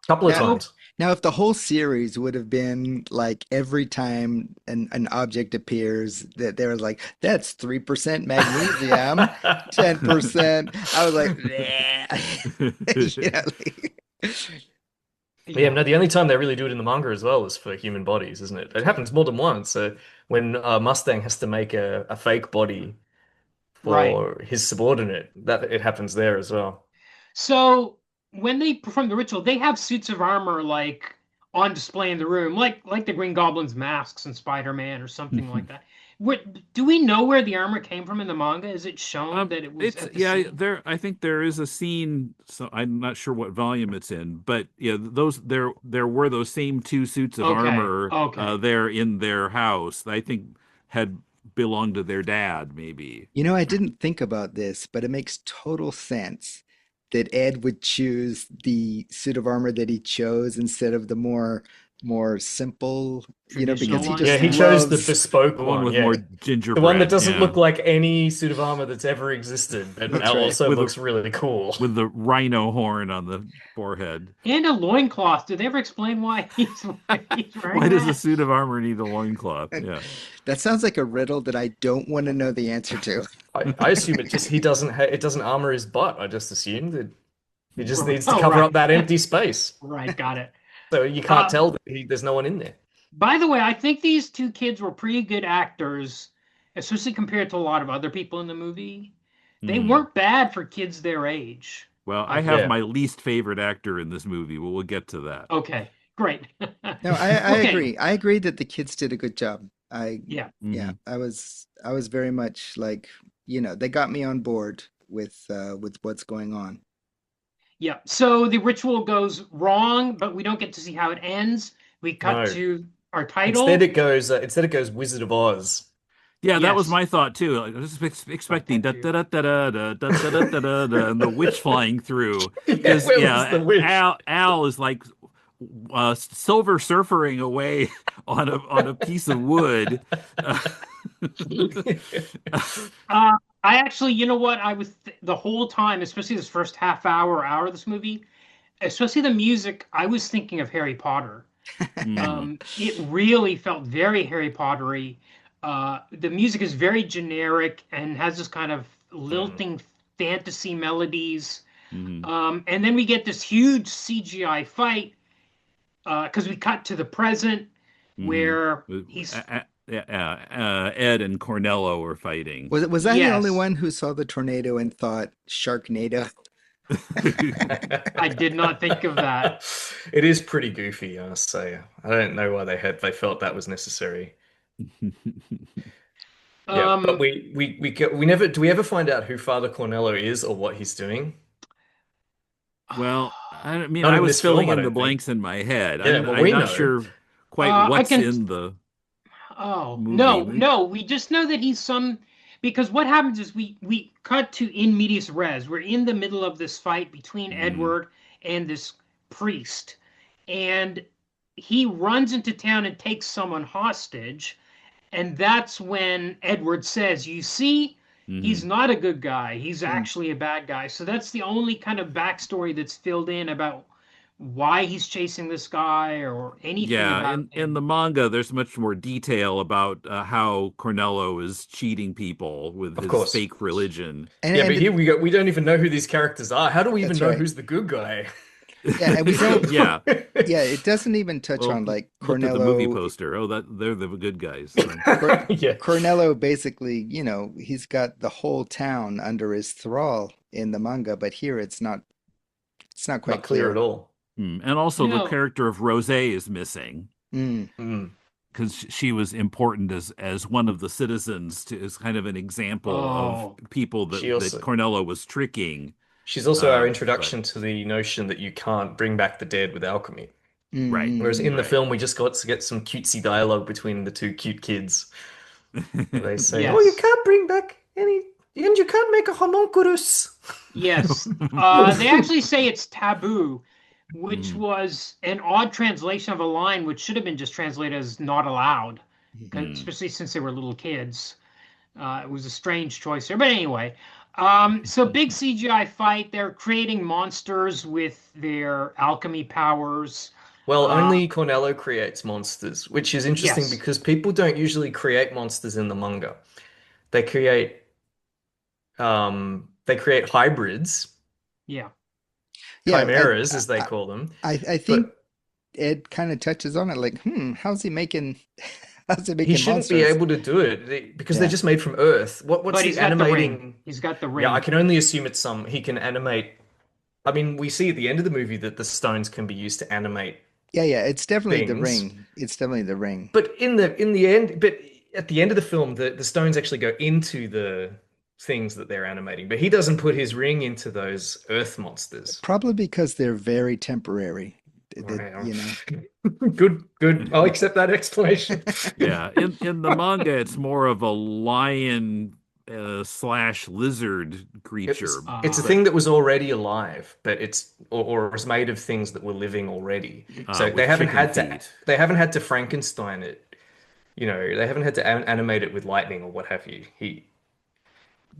Couple of Now, so times. now, if the whole series would have been like every time an object appears, that there was like, that's 3% magnesium, 10%. I was like, like, Yeah, yeah, no, the only time they really do it in the manga as well is for human bodies, isn't it? It happens more than once. So when Mustang has to make a fake body right. for his subordinate, that it happens there as well. So when they perform the ritual, they have suits of armor like on display in the room, like the Green Goblin's masks in Spider-Man or something like that. Do we know where the armor came from in the manga? Is it shown that it was It's at the yeah, scene? there I think there is a scene, so I'm not sure what volume it's in, but yeah, those there were those same two suits of Okay, armor okay, there in their house. I think had belonged to their dad, maybe. I didn't think about this, but it makes total sense that Ed would choose the suit of armor that he chose instead of the more simple, traditional because he one. Yeah, just he Yeah, chose the loves. The bespoke one one. with Yeah, more the one that gingerbread, doesn't yeah, look like any suit of armor that's ever existed, but That's right. also with a looks really cool. with the rhino horn on the forehead. and a loincloth. Did they ever explain why he's wearing Why does a that? suit of armor need a loincloth? Yeah. That sounds like a riddle that I don't want to know the answer to. I assume he doesn't it doesn't armor his butt. I just assumed that he just needs to Oh, cover right, up that empty space. right, got it. So you can't Uh, tell that there's no one in there. By the way, I think these two kids were pretty good actors, especially compared to a lot of other people in the movie. They Hmm. weren't bad for kids their age, Well, I I have Yeah. thought. my least favorite actor in this movie. Well, we'll get to that. Okay, great. No, I Okay, agree. I agree that the kids did a good job. yeah, Yeah, Hmm. I was very much like, they got me on board with what's going on. yeah. So the ritual goes wrong, but we don't get to see how it ends. We cut No. to our Instead title. it goes Wizard of Oz. Yeah, that was Yes, my thought too. Like, I was thought expecting that da too. da da da da da da da da da da, and the witch flying through. Yeah, Because where was the yeah, witch? Al is like silver surfering away on a piece of wood. Uh, Uh, I actually, you know what? I was the whole time, especially this first half hour of this movie, especially the music, I was thinking of Harry Potter. Mm, It really felt very Harry Pottery. The music is very generic and has this kind of Mm, lilting fantasy melodies. mhm, And then we get this huge CGI fight because we cut to the present mhm. where he's Ed and Cornello were fighting. Was I the only yes, one who saw the tornado and thought Sharknado? I did not think of that. It is pretty goofy, I must say. I don't know why they felt that was necessary. Yeah, but Um, we never do we ever find out who Father Cornello is or what he's doing? Well, I mean, Not I in was this filling film, I in the don't think. blanks in my head. Yeah, well, I'm we not know. sure quite I what's can. in the Oh, movie. no. We just know that he's some because what happens is we cut to in medias res. We're in the middle of this fight between Mhm. Edward and this priest, and he runs into town and takes someone hostage. And that's when Edward says, "You see, he's Mhm. not a good guy. He's Mm. actually a bad guy." So that's the only kind of backstory that's filled in about why he's chasing this guy or anything Yeah, about in the him. manga, there's much more detail about how Cornello is cheating people with Of his course. fake religion. Yeah, And but here we go. We don't even know who these characters are. How do we even that's know right. who's the good guy? Yeah, and we don't. Yeah. Yeah, it doesn't even touch Well, on like look at the movie Cornello. poster. Oh, that they're the good guys. So, Cor Yeah, Cornello basically, he's got the whole town under his thrall in the manga, but here it's not quite not clear at clear. all. And also You the know, character of Rose is missing Mm. Mm. because she was important as one of the citizens to as kind of an example of oh, people She that also Cornello was tricking. she's also our But introduction to the notion that you can't bring back the dead with alchemy. right, Whereas Mm. in the right. film, we just got to get some cutesy dialogue between the two cute kids. They say, "Oh, you yes. can't bring back any, and you can't make a homunculus." Yes. They actually say it's taboo, which Mhm. was an odd translation of a line which should have been just translated as not allowed, Hmm. especially since they were little kids. It was a strange choice there. But anyway, so big CGI fight. They're creating monsters with their alchemy powers. Well, Uh, only Cornello creates monsters, which is interesting yes. because people don't usually create monsters in the manga. They create they create hybrids, Yeah. Yeah, chimeras as they call them. I think But Ed kind of touches on it like, how's he he making shouldn't be monsters? able to do it because they're Yeah. just made from Earth. What's But the he's got the ring. animating? He's got the Yeah, I ring. can only assume it's some he can animate. I mean, we see at the end of the movie that the stones can be used to animate Yeah, yeah, it's definitely the things. ring. It's definitely the ring. But in the end, but at the end of the film, the stones actually go into the things that they're animating. But he doesn't put his ring into those Earth monsters. Probably because they're very temporary. That, Wow. you know. Good, good. I'll accept that explanation. Yeah, in the manga, it's more of a lion slash lizard creature, It's a Uh, but thing that was already alive, but or is made of things that were living already. So with chicken feet. they haven't had to Frankenstein it. They haven't had to animate it with lightning or what have you.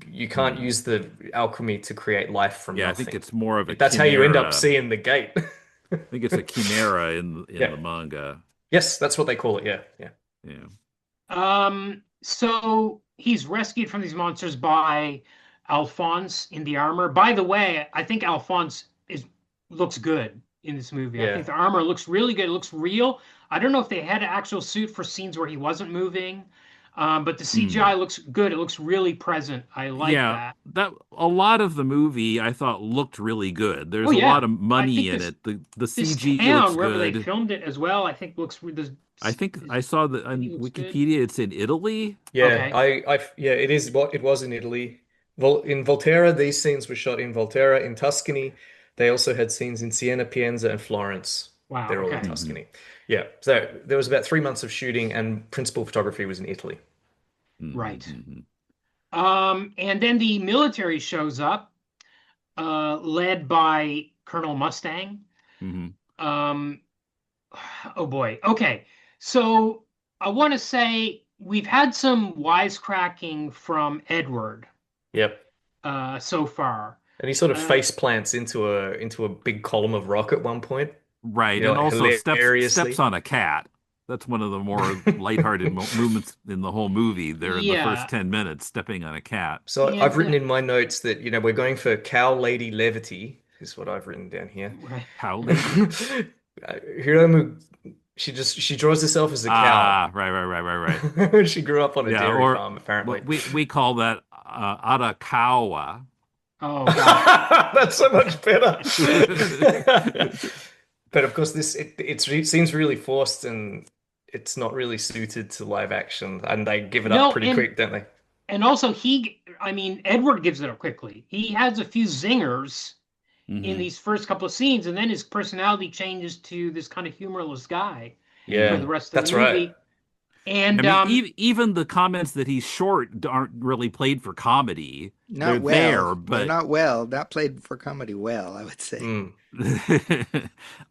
You can't Hmm. use the alchemy to create life from Yeah, I think nothing. it's more of a That's how you end up chimera. seeing the gate. I think it's a chimera in Yeah. the manga. Yes, that's what they call it. Yeah. Yeah. Yeah. so he's rescued from these monsters by Alphonse in the armor. By the way, I think Alphonse is looks good in this movie. I think Yeah. the armor looks really good. It looks real. I don't know if they had an actual suit for scenes where he wasn't moving, but the CGI Hmm. looks good. It looks really present. I like Yeah, that. that a lot of the movie I thought looked really good. Oh There's a lot yeah, of I money think in this it. The this CG looks town wherever they good. filmed it as well. I think looks the I think the I saw that city on looks good. Wikipedia it's in Italy. Yeah. Okay, Yeah, it is what it was in Italy. In Volterra, these scenes were shot in Volterra. In Tuscany, they also had scenes in Siena, Pienza, and Florence. wow, They're all in okay, Hmm. Tuscany. Yeah. So there was about 3 months of shooting, and principal photography was in Italy. right. Hmm. And then the military shows up, led by Colonel Mustang. Hmm. Um, oh boy. Okay. So I want to say we've had some wisecracking from Edward. Yep. so far. And he sort of Uh, face plants into a big column of rock at one point. Right, You know, and like also steps hilariously. on a cat. That's one of the more lighthearted mo moments in the whole movie. There in the first yeah, 10 minutes, stepping on a cat. So I've and written in my notes that, we're going for cow lady levity, is what I've written down here. right. Cow lady? Hiromu, she draws herself as a cow. Ah, right. She grew up on a Yeah, dairy or farm, what apparently. we call that Arakawa. Oh God. That's so much better. But of course, seems really forced and it's not really suited to live action, and they give it up No, pretty quick, don't they? and also I mean, Edward gives it up quickly. He has a few zingers in Hmm these first couple of scenes, and then his personality changes to this kind of humorless guy for Yeah, the rest of the that's right. movie. I And mean, even the comments that he's short aren't really played for comedy. They're Not well. there, They're but not well. Not played for comedy well, I would say. Mm.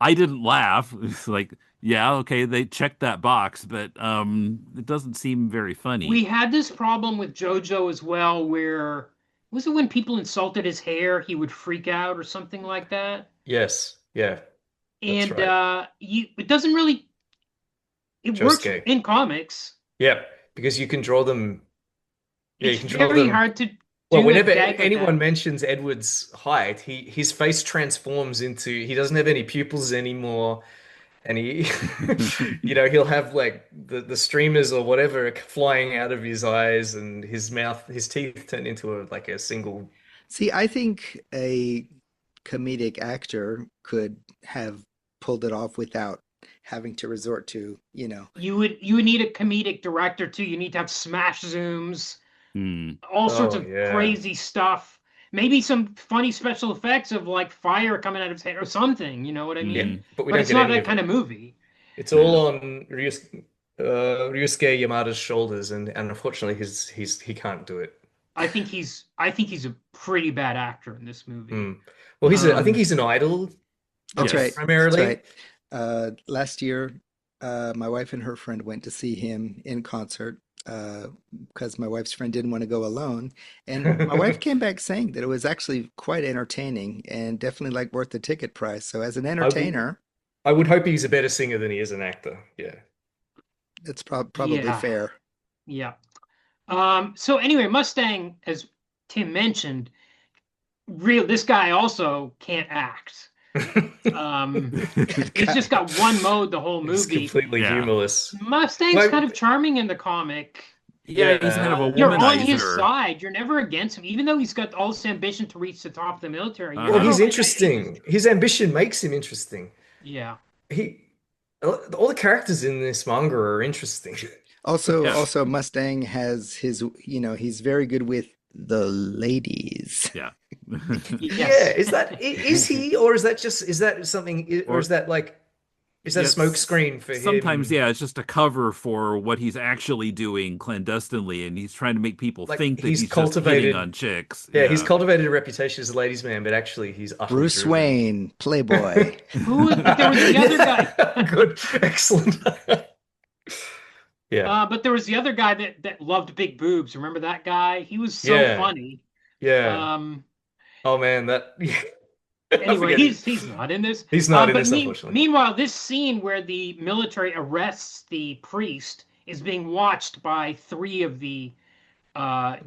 I didn't laugh. It's like, yeah, okay, they checked that box, but it doesn't seem very we funny. had this problem with JoJo as well, where was it when people insulted his hair, he would freak out or something like that? Yes, yeah, that's And right. it doesn't really it works Josuke. in comics. Yeah, because you can draw them. Yeah, you It's can draw very them. hard to Well, do a whenever gag like anyone that. mentions Edward's height, his face transforms into he doesn't have any pupils anymore, and he, he'll have like the streamers or whatever flying out of his eyes, and his teeth turn into a single. See, I think a comedic actor could have pulled it off without having to resort to, You would need a comedic director too. You need to have smash zooms, Hmm. all sorts Oh of yeah, crazy stuff. Maybe some funny special effects of like fire coming out of his head or something. You know what I yeah, mean? hmm but we But don't it's get not any that of kind it. of movie. It's Yeah. all on Ryosuke Yamada's shoulders, and unfortunately, he can't do it. I think he's a pretty bad actor in this movie. Hmm. Well, I think Um, he's an idol, That's right. Yes. That's primarily. right. Last year, my wife and her friend went to see him in concert because my wife's friend didn't want to go alone. And my wife came back saying that it was actually quite entertaining and definitely like worth the ticket price. So as an I w entertainer, I would hope he's a better singer than he is an actor. Yeah. it's probably yeah, fair. yeah. So anyway, Mustang, as Tim mentioned, this guy also can't act. Um, he's just got one mode the whole He's movie. completely Yeah. humorless. Mustang's Well, kind of charming in the comic. Yeah, he's kind of yeah, a You're on his womanizer. side. You're never against him, even though he's got all this ambition to reach the top of the military. You're well, never Uh-huh. he's like, "Hey, interesting. His ambition makes him interesting. yeah, He, all the characters in this manga are interesting. Also, Yeah. also Mustang has his, he's very good with the ladies. Yeah. Yeah, yes." is he, or is that something, or Or is that a smoke yes, screen for sometimes, him? yeah, it's just a cover for what he's actually doing clandestinely, and he's trying to make people Like think that he's just hitting on chicks. he's Yeah. cultivated a reputation as a ladies' man, but actually he's utterly Bruce driven. Wayne, Playboy. But there was the other guy. Yeah, good, excellent. Yeah, But there was the other guy that loved big boobs. Remember that guy? He was so yeah, funny. yeah. Um, Oh man, I anyway, forget it. he's not in this. He's not in But this, unfortunately. meanwhile, this scene where the military arrests the priest is being watched by three of the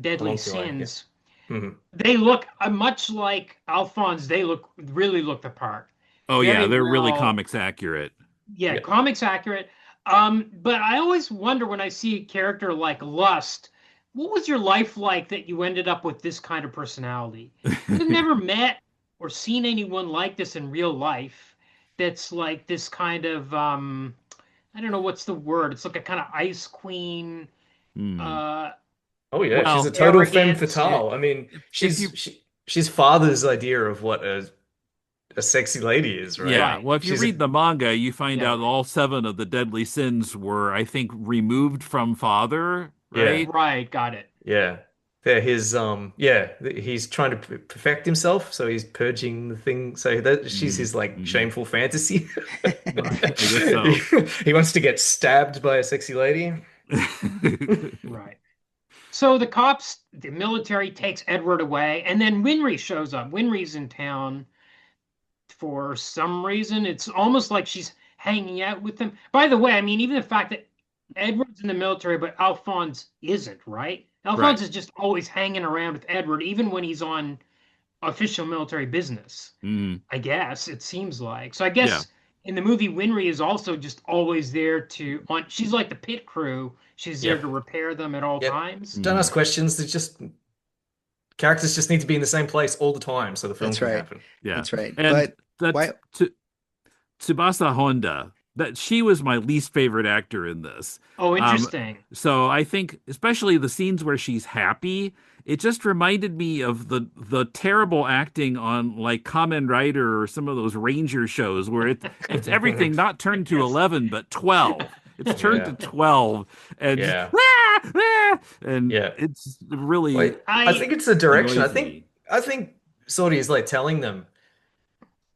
deadly Homunculi, yeah. sins. Hmm. They look much like Alphonse. They really look the part. Oh yeah, Very they're really well. comics accurate. Yeah, Yeah. comics accurate. But I always wonder when I see a character like Lust, what was your life like that you ended up with this kind of personality? I've never met or seen anyone like this in real life that's like this kind of I don't know what's the word. It's like a kind of ice queen, Hmm. uh Oh yeah, she's a Well, total femme arrogant. i- fatale. I mean, if you she's father's idea of what a sexy lady is, right? Yeah, Right. well, if you She's a read the manga, you find Yeah. out all seven of the deadly sins were, I think, removed from father, yeah, right? Right, got it. yeah. They're he's trying to perfect himself, so he's purging the thing. So that she's Mm, his like hmm shameful fantasy. Right. I guess so. He wants to get stabbed by a sexy lady. Right. So the military takes Edward away, and then Winry shows up. Winry's in town for some reason. It's almost like she's hanging out with them. By the way, I mean, even the fact that Edward's in the military, but Alphonse isn't, right? Right. Alphonse is just always hanging around with Edward, even when he's on official military business. Mm, I guess it seems like. So I yeah. guess in the movie, Winry is also just always there to on. She's like the pit crew. She's there Yep. to repair them at all Yep. times. Don't Mm. ask questions. There's just characters just need to be in the same place all the time so the film That's can right. happen. Yeah. That's right. And But that's why? Tsubasa Honda. That she was my least favorite actor in this. Oh, Um, interesting. so I think especially the scenes where she's happy, it just reminded me of the terrible acting on like Kamen Rider or some of those Ranger shows where it's everything not turned to Yes. 11 but 12. It's turned to Yeah. 12 and just Yeah. "Wah! Wah!" and Yeah. it's really Wait, I think it's the direction. annoys me. I think Sori is like telling them,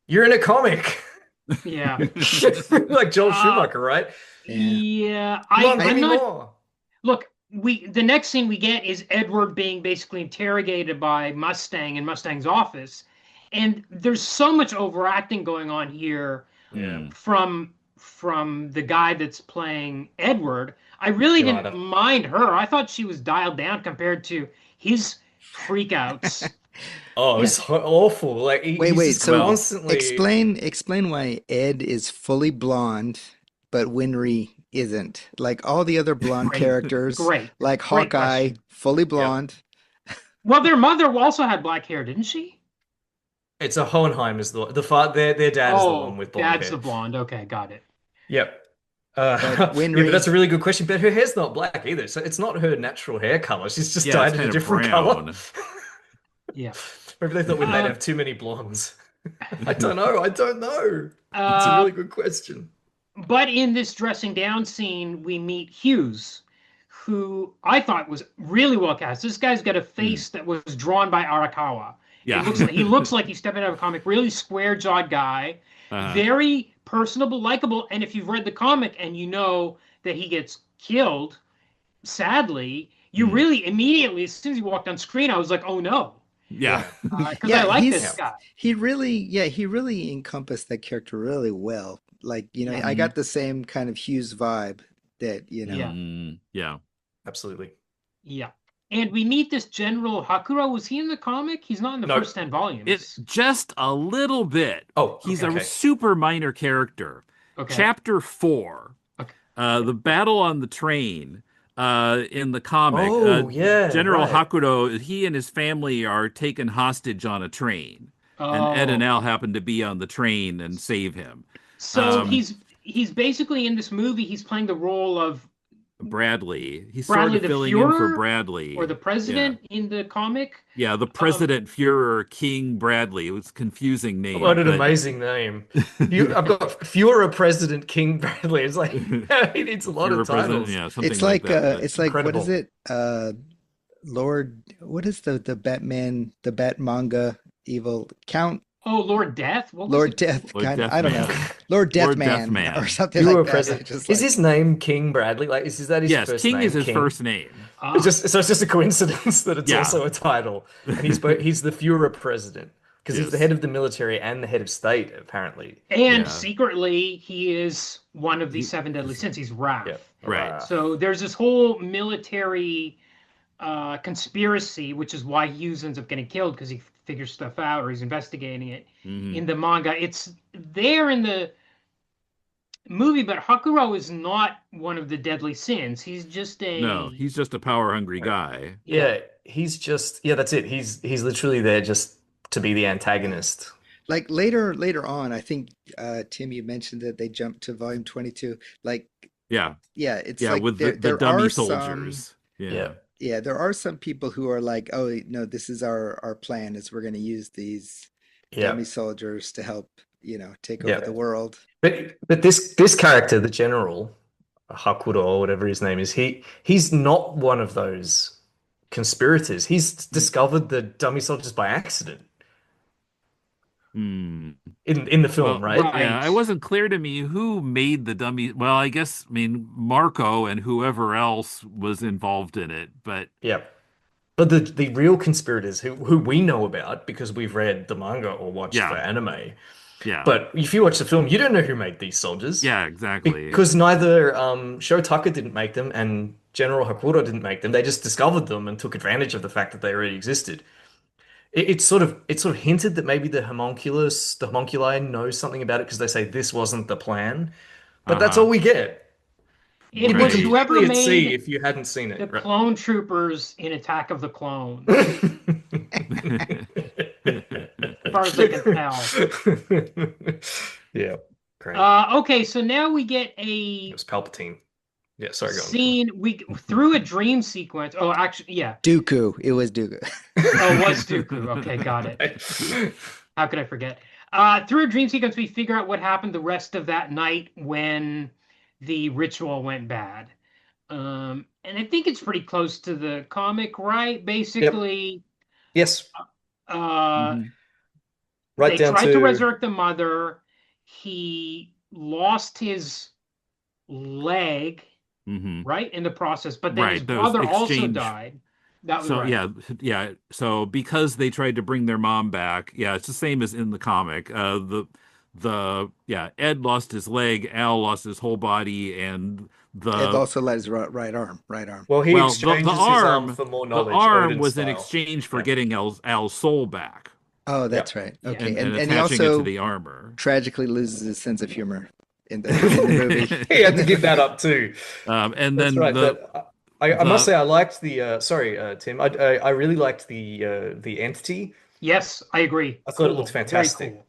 "You're in a comic," Yeah. like Joel Uh, Schumacher, right? Yeah. yeah. Come on, I'm give me not. more. Look, the next scene we get is Edward being basically interrogated by Mustang in Mustang's office, and there's so much overacting going on here Yeah, Mm. from the guy that's playing Edward. I really didn't Yamada. mind her. I thought she was dialed down compared to his freakouts. Oh, it's awful. Like Wait, he's wait. just So constantly. explain why Ed is fully blonde, but Winry isn't. Like all the other blonde Great, characters, great, like great Hawkeye, question. fully Yep. blonde. Well, their mother also had black hair, didn't she? It's a Hohenheim is the father. Their dad is the one Oh, with blonde dad's hair. the blonde. Okay, got it. Yep. But Yeah, but that's a Winry, really good question. But her hair's not black either, so it's not her natural hair color. She's just Yeah, it's dyed it a kind of different color. brown. Yeah. Maybe they thought we might Uh, have too many blondes. I don't know. I don't know. It's a uh, really good question. but in this dressing down scene, we meet Hughes, who I thought was really well cast. This guy's got a Mm. face that was drawn by Arakawa. It Yeah. looks like he looks like he's stepping out of a comic. Really square-jawed guy, Uh, very personable, likable. And if you've read the comic and you know that he gets killed, sadly, you mm. really immediately, as soon as he walked on screen, I was like, oh no, Yeah. because I yeah, like this he's guy. he really encompassed that character really well. Like, Yeah. I Mhm. got the same kind of Hughes vibe that, Yeah. Yeah. Absolutely. Yeah. And we meet this General Hakuro. Was he in the comic? He's not in the No. first 10 volumes. It just a little bit. Oh, He's okay. a super minor character. Okay. Chapter 4, Okay. the battle on the train in the comic. Oh, yeah, General right. Hakuro, he and his family are taken hostage on a train, and Ed and Oh. Al happen to be on the train and save him. So Um, he's basically in this movie, he's playing the role of Bradley. He's Bradley sort of the filling in for Fuhrer Bradley. or the president in the comic. Yeah, the President Führer King Bradley. It was a confusing name. What an but- amazing name. I've got Führer President King Bradley. It's like he needs a lot Führer of President, titles. yeah, something it's like like that. but- it's like what is Incredible. it? Lord, what is the Batman, the Bat manga evil Count Oh, Lord Death? What was Lord it? Death Lord kind of, I don't know. Deathman. Lord Lord Deathman Deathman. or something Führer like that. President. Just Is like, his name King Bradley? Like, is that his Yes, first King name? is his King? first name. Ah, It's just a coincidence that it's Yeah. also a title, and he's the Führer President because he's the Yes. head of the military and the head of state apparently. and Yeah. secretly, he is one of the He- seven deadly sins. He's Wrath. Yeah, Right. So there's this whole military conspiracy, which is why Hughes ends up getting killed because he figures stuff out or he's investigating it Mhm. in the manga. It's there in the movie, but Hakuro is not one of the deadly sins. He's just a No, he's just a power hungry guy. yeah. He's just that's it. He's literally there just to be the antagonist. like later on, I think Tim, you mentioned that they jumped to volume 22. Like, Yeah. yeah, it's Yeah, like with there, the there dummy are soldiers. Yeah. yeah, there are some people who are like, oh no, this is our plan is we're going to use these Yeah. dummy soldiers to help, take Yeah. over the world. But this character, the general Hakuro or whatever his name is, he's not one of those conspirators. He's discovered the dummy soldiers by accident. Hmm. in the film, Well, right? yeah, it Right. wasn't clear to me who made the dummy. Well, I guess, I mean, Marco and whoever else was involved in it, but Yeah. But the real conspirators who we know about because we've read the manga or watched yeah, the anime. yeah, But if you watch the film, you don't know who made these soldiers yeah, exactly. because neither Sho Tucker didn't make them and General Hakuro didn't make them. They just discovered them and took advantage of the fact that they already existed. It's sort of hinted that maybe the homunculi know something about it because they say this wasn't the plan. But that's all Uh-huh. we get. It You'd be was Right. whoever completely at sea made if you hadn't seen the it. Right. clone troopers in Attack of the Clones, as far as I can tell. Yeah, great. Okay, so now we get It a was Palpatine. Yeah, sorry, go on. scene we through a dream sequence. Oh, actually, yeah. Dooku. It was Dooku. Oh, it was Dooku. Okay, got it. How could I forget? Through a dream sequence, we figure out what happened the rest of that night when the ritual went bad. And I think it's pretty close to the comic, right? Yep. Basically, Yes. uh, hmm Right they down tried to to resurrect the mother. He lost his leg, hmm right, in the process, but then his Right. Those brother also exchange. died. That was So right. yeah, yeah. So because they tried to bring their mom back, yeah, it's the same as in the comic. The yeah, Ed lost his leg, Al lost his whole body, and Ed the also let his right arm. Right arm. well, he well, the exchanges his arm arm, for more the knowledge, arm Odin was in style. exchange for Yeah. getting Al's soul back Oh, Yeah. that's right. Yeah. Okay. and And he attaching it to also the armor. tragically loses his sense of humor in the movie. He had to give that up too. And That's then right. But I must the say I liked the sorry, Tim. I really liked the entity. Yes, I agree. I thought it looked Cool. Very fantastic. cool.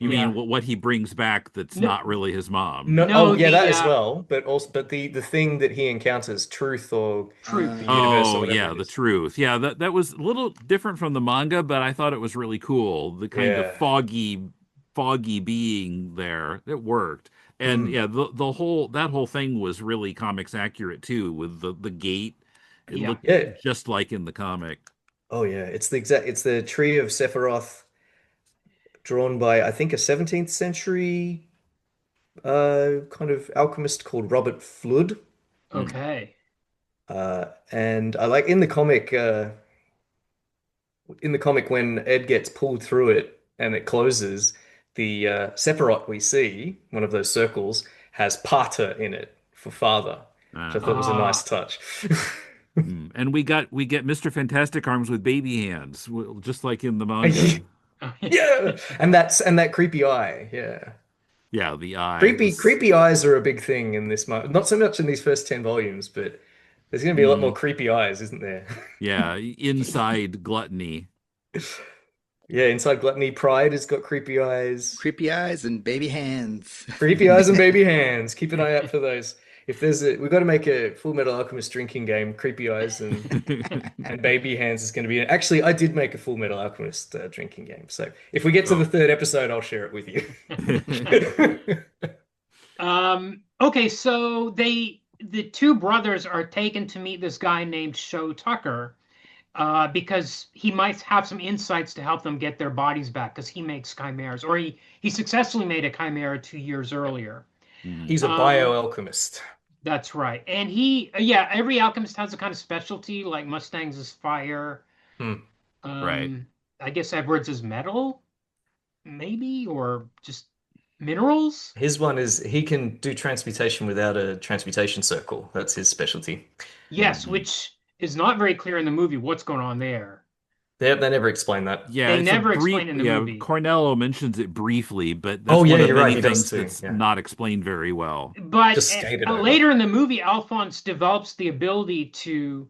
you Mm. mean Yeah. what he brings back that's No, not really his mom. No, oh no, yeah, the that as well. But the thing that he encounters, truth or the truth. universe or Oh whatever yeah, it the is. truth. Yeah, that was a little different from the manga, but I thought it was really cool. The kind of Yeah. foggy being there. It worked. And Mm. yeah, the whole that whole thing was really comics accurate too, with the gate. It Yeah. looked Yeah. just like in the comic. Oh yeah. It's the tree of Sephiroth drawn by I think a 17th century kind of alchemist called Robert Flood. Hmm. Okay. And I like in the comic when Ed gets pulled through it and it closes, the Sephiroth we see, one of those circles, has Pater in it for father, which I thought was a nice Ah, touch. And we get Mr. Fantastic arms with baby hands, just like in the manga. Yeah, and that creepy eye. Yeah, Yeah, the eye. creepy eyes are a big thing in this. Not so much in these first 10 volumes, but there's going to be a lot more Mm, creepy eyes, isn't there? yeah, inside gluttony. Yeah, inside Gluttony, Pride has got creepy eyes. Creepy eyes and baby hands. Creepy eyes and baby hands. Keep an eye out for those. If we've got to make a Full Metal Alchemist drinking game. Creepy eyes and baby hands is going to be it. Actually, I did make a Full Metal Alchemist drinking game. So if we get to the Oh. third episode, I'll share it with you. okay, so the two brothers are taken to meet this guy named Sho Tucker, because he might have some insights to help them get their bodies back because he makes chimeras, or he successfully made a chimera 2 years earlier. Mhm. He's a Um, bioalchemist. that's right. And yeah, every alchemist has a kind of specialty, like Mustang's is fire. Hmm. Right. I guess Edwards is metal, maybe, or just minerals. His one is he can do transmutation without a transmutation circle. That's his specialty. Yes, Mhm. which is not very clear in the movie what's going on there. They never explain that. Yeah, They it's a never brief. explain in the Yeah, movie. Cornello mentions it briefly, but Oh that's yeah, one of you're right. many He does things too. that's Yeah, not explained very well. But just skated over. later in the movie, Alphonse develops the ability to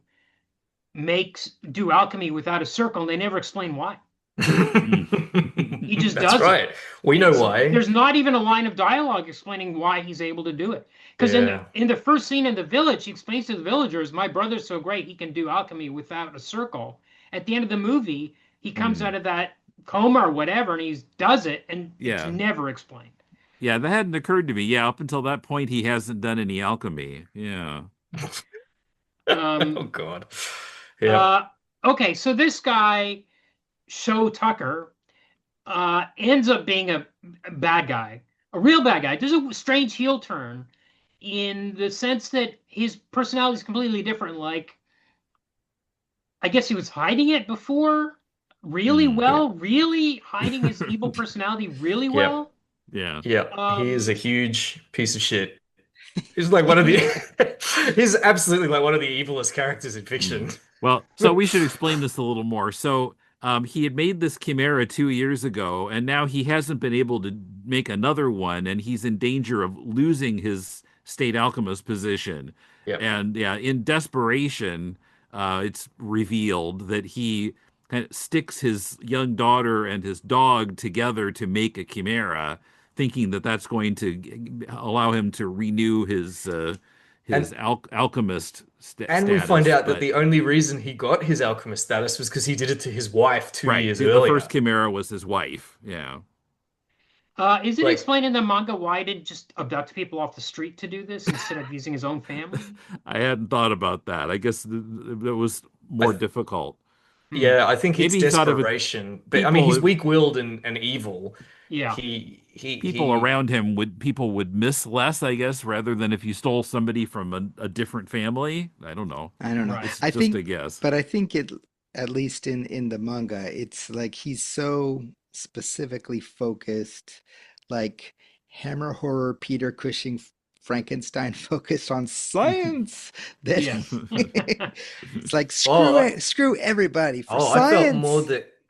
do alchemy without a circle, and they never explain why. He just That's does it. right. We know why. There's not even a line of dialogue explaining why he's able to do it. Because Yeah. in the first scene in the village, he explains to the villagers, "My brother's so great he can do alchemy without a circle." At the end of the movie, he comes Mhm. out of that coma or whatever, and he does it, and it's Yeah, never explained. yeah, that hadn't occurred to me. Yeah, up until that point, he hasn't done any alchemy. Yeah. Oh Um, God. Yeah. uh, okay, so this guy, Sho Tucker, ends up being a bad guy, a real bad guy. There's a strange heel turn in the sense that his personality is completely different. Like, I guess he was hiding it before really Yeah. well, really hiding his evil personality really Yep. well. Yeah. Yep. He is a Um, huge piece of shit. He's like one of the he's absolutely like one of the evilest characters in fiction. Well, so we should explain this a little more. So, he had made this chimera 2 years ago, and now he hasn't been able to make another one, and he's in danger of losing his state alchemist position. Yep. And yeah, in desperation, it's revealed that he kind of sticks his young daughter and his dog together to make a chimera, thinking that that's going to allow him to renew his And alchemist we find status. out that But the only reason he got his alchemist status was because he did it to his wife two right, years the first earlier. chimera was his wife. Yeah. is it Like, explained in the manga why he didn't just abduct people off the street to do this instead of using his own family? I hadn't thought about that. I guess that was I more th difficult. Hmm. yeah, I think it's Maybe he thought of it. desperation. But I mean, he's People weak-willed and evil. Yeah. people He around him would miss less, I guess, rather than if you stole somebody from a different family. I don't know. I don't know. Right. It's I just think, a guess. but I think it, at least in the manga, it's like he's so specifically focused, like Hammer Horror, Peter Cushing, Frankenstein focused on science that Yes. it's like screw oh it, screw everybody for oh science.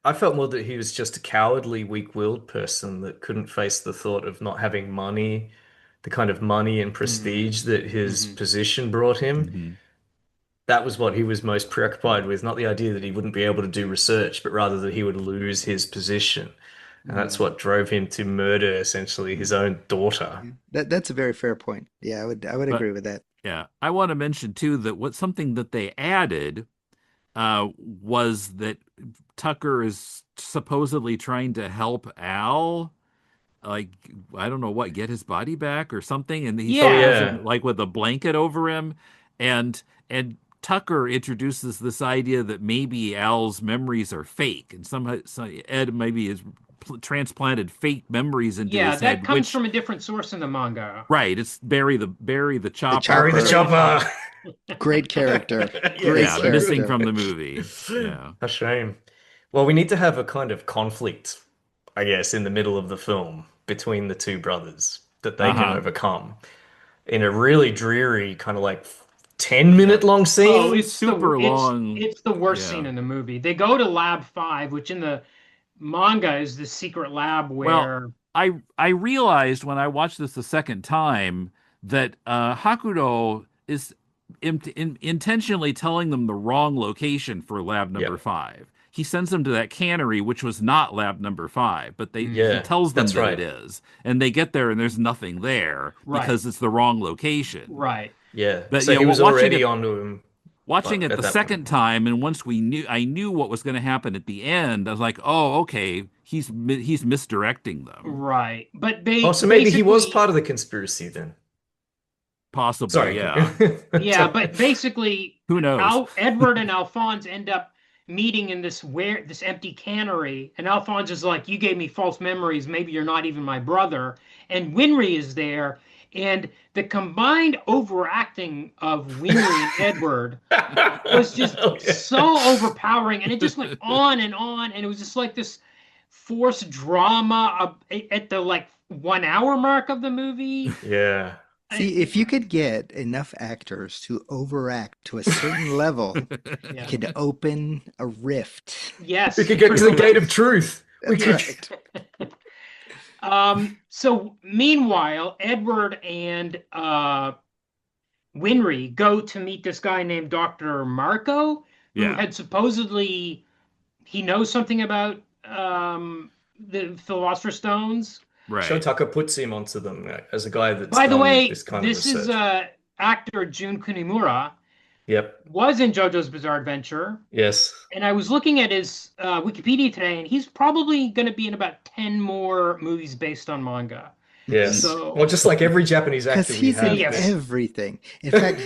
I felt more that he was just a cowardly, weak-willed person that couldn't face the thought of not having money, the kind of money and Hmm. prestige that his Hmm. position brought him. Hmm. That was what he was most preoccupied with, not the idea that he wouldn't be able to do research, but rather that he would lose his position. And that's Hmm. what drove him to murder essentially his own daughter. Yeah. That's a very fair point. Yeah, I would But agree with that. yeah, I want to mention too that what something that they added was that Tucker is supposedly trying to help Al, like, I don't know what, get his body back or something, and he Oh Yeah. has him yeah. like with a blanket over him, and Tucker introduces this idea that maybe Al's memories are fake, and somehow Ed maybe has transplanted fake memories into Yeah, his that head, comes which from a different source in the manga. right, it's Barry the The Harry Chopper. the Barry the Chopper. Chopper. Great character. Yeah, Great Yeah, so missing good. character. from the movie. Yeah. A shame. Well, we need to have a kind of conflict, I guess, in the middle of the film between the two brothers that they can Uh-huh. overcome in a really dreary kind of like 10-minute Yeah. long Oh, scene. Super long. it's the worst scene Yeah. in the movie. They go to Lab 5, which in the manga is the secret lab Well, where I realized when I watched this the second time that Hakudo is intentionally telling them the wrong location for lab number Yep. five. He sends them to that cannery, which was not lab number five, but he Yeah, Mhm. tells them that's that it right. is, and they get there and there's nothing there right, because it's the wrong location. right. Yeah. But So yeah, he was watching already it on to him watching it at the that point. second time, and once I knew what was going to happen at the end, I was like, oh, okay, he's misdirecting them, Right. But Oh, they so maybe he was basically, part of the conspiracy then. possibly. Sorry. Yeah, yeah, but basically, who knows? Edward and Alphonse end up meeting in this empty cannery, and Alphonse is like, "You gave me false memories. Maybe you're not even my brother." And Winry is there, and the combined overacting of Winry and Edward was just Okay. so overpowering, and it just went on, and it was just like this forced drama at the like 1 hour mark of the movie. Yeah. See, if you could get enough actors to overact to a certain level, you Yeah. could open a rift. Yes, We could get to the pretty gate of much. truth. We That's could. right. So meanwhile, Edward and Winry go to meet this guy named Dr. Marco, who Yeah, had supposedly he knows something about the Philosopher's Stones. right. Shotaka puts him onto them as a guy that's By the done way, this kind of this is research. actor Jun Kunimura Yep. was in JoJo's Bizarre Adventure, Yes. and I was looking at his Wikipedia today, and he's probably going to be in about 10 more movies based on manga. Yes. Well, So, just like every Japanese Because actor we he's in have yes. that. everything. In fact,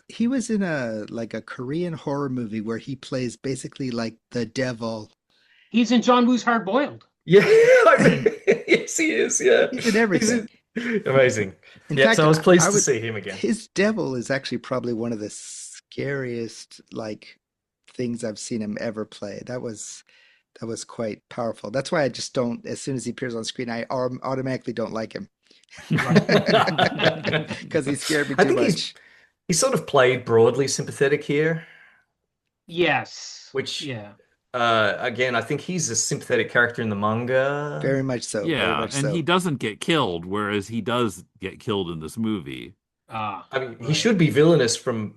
he was in a Korean horror movie where he plays basically like the devil. He's in John Woo's Hard Boiled. Yeah, yes, he is. Yeah, He's in he's everything. amazing. In Yeah, fact, so I was I pleased to would see him again. his devil is actually probably one of the scariest like things I've seen him ever play. That was quite powerful. That's why I just don't, as soon as he appears on screen, I automatically don't like him Right. because he scared me I too think much. he's sort of played broadly sympathetic here, Yes. which Yeah. again, I think he's a sympathetic character in the manga. Very much so. Very Yeah, much and he so. doesn't get killed, whereas he does get killed in this movie. Ah, I mean, he right. should be villainous from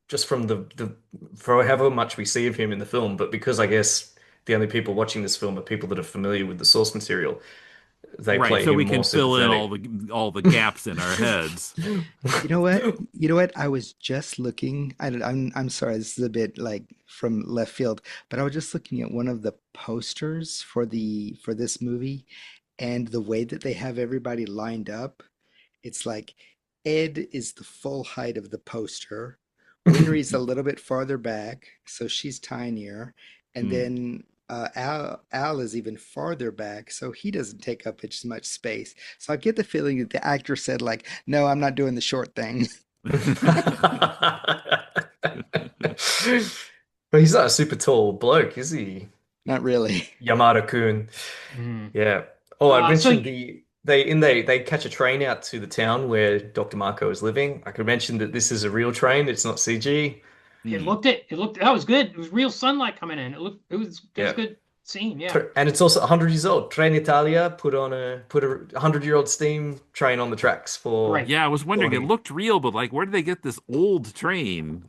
just from the for however much we see of him in the film, but because I guess the only people watching this film are people that are familiar with the source material, they Right, play so him we can more fill in sympathetic. all the gaps in our heads. You know what? You know what? I was just looking. I'm sorry. This is a bit like from left field, but I was just looking at one of the posters for the for this movie, and the way that they have everybody lined up. It's like Ed is the full height of the poster. Winry's a little bit farther back, so she's tinier. And Hmm. then Al is even farther back, so he doesn't take up as much space. So I get the feeling that the actor said, like, no, I'm not doing the short thing. But he's not a super tall bloke, is he? Not really. Yamada-kun. Mhm. Yeah. Oh, I So mentioned they catch a train out to the town where Dr. Marco is living. I could mention that this is a real train, it's not CG. Hmm. it looked that was good. It was real sunlight coming in. It was a Yeah. good scene. Yeah. And it's also 100 years old. Trenitalia put a 100-year-old steam train on the tracks for Right. Yeah, I was wondering, it Dorney. looked real, but like, where did they get this old train?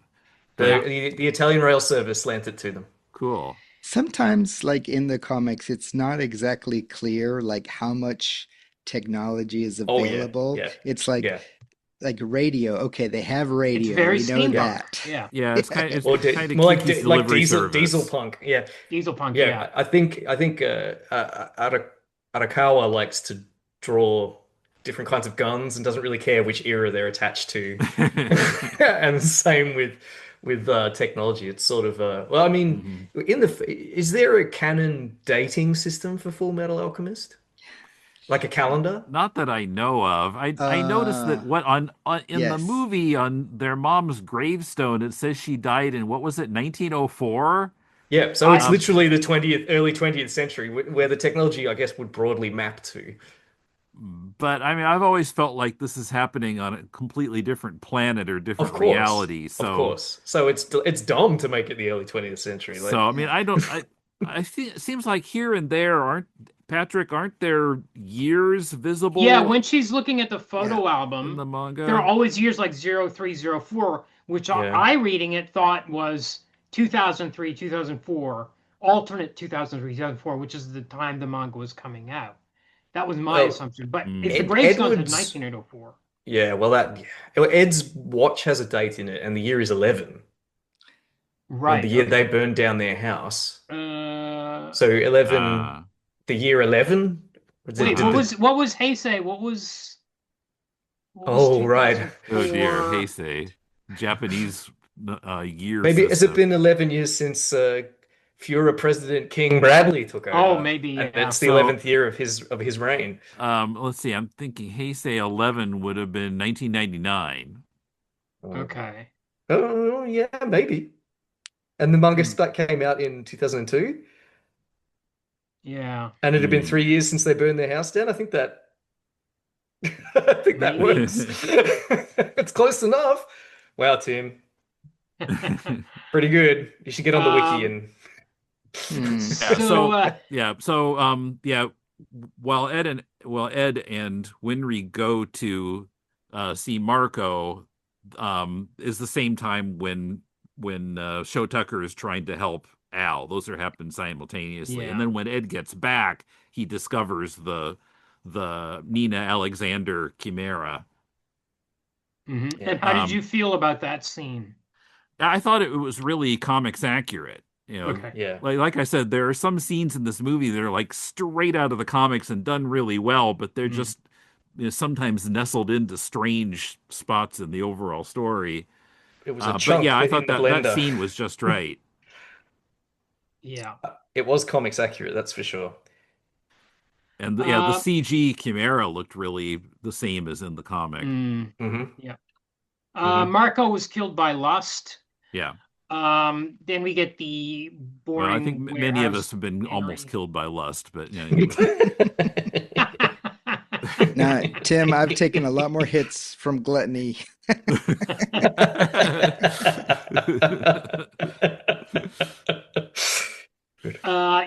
The, But Yeah. the Italian rail service lent it to them. cool. Sometimes, like in the comics, it's not exactly clear like how much technology is Oh yeah, available. yeah, It's yeah, like radio. Okay, they have It's radio. very We know yeah. steampunk. that. Yeah. Yeah, it's Or kind of more like Kiki's like delivery diesel service. punk. Yeah, Diesel punk. yeah. Yeah. Arakawa likes to draw different kinds of guns and doesn't really care which era they're attached to. And the same with technology. It's sort of well, I mean, Mhm. is there a canon dating system for Full Metal Alchemist? Like a calendar? Not that I know of. I noticed that Uh, what on in the yes. movie on their mom's gravestone it says she died in what was it 1904? Yeah, so I it's Um, literally the 20th, early 20th century, where the technology, I guess, would broadly map to. but I mean I've always felt like this is happening on a completely different planet or Of different course, reality. of So course. So it's dumb to make it the early 20th century. so Like, I mean I see it seems like here and there aren't there years Yeah, visible when she's looking at the Yeah. photo in the album, there are manga? always years like 0304, which yeah. I reading it thought was 2003, 2004, alternate 2003, 2004, which is the time the manga was coming out. That was my Well, assumption. But if the Mm. gravestone said Edward's 1904, yeah. Well, that yeah. Well, Ed's watch has a date in it, and the year is 11, the right? year they Okay. burned down their house. Uh, So 11, Ah, the year 11. wait, Did the what was Heisei? What was oh right. oh dear, 2004? Heisei, Japanese year Maybe has it system. been 11 years since Führer President King Bradley took Oh, over, maybe, and yeah. it's the So 11th year of his reign. let's see. I'm thinking Heisei 11 would have been 1999. Oh, Okay. oh, yeah, maybe. And the manga Hmm. split came out in 2002, Yeah, and it had been Hmm. 3 years since they burned their house down. I think that I think that maybe. works. It's close enough. Wow, Tim, pretty good. You should get on the wiki Um, and Hmm. Yeah, so so yeah, so yeah, while Ed and Winry go to see Marco, is the same time when Show Tucker is trying to help Al. Those are happening simultaneously. And yeah. then when Ed gets back, he discovers the Nina Alexander Chimera. yeah. And how did Um, you feel about that scene? I thought it was really comics accurate. You know, Okay. Yeah. like I said, there are some scenes in this movie that are like straight out of the comics and done really well, but they're Mm, just sometimes nestled into strange spots in the overall story. It was a But chunk yeah, I in thought the that blender. scene was just right. yeah. It was comics accurate, that's for sure. And the Uh, CG Chimera looked really the same as in the comic. mm, Hmm. yeah. Hmm. Marco was killed by lust. Yeah. Then we get the Well, I think boring many of warehouse us have been almost Henry. killed by lust, but anyway. Now, Tim, I've taken a lot more hits from gluttony.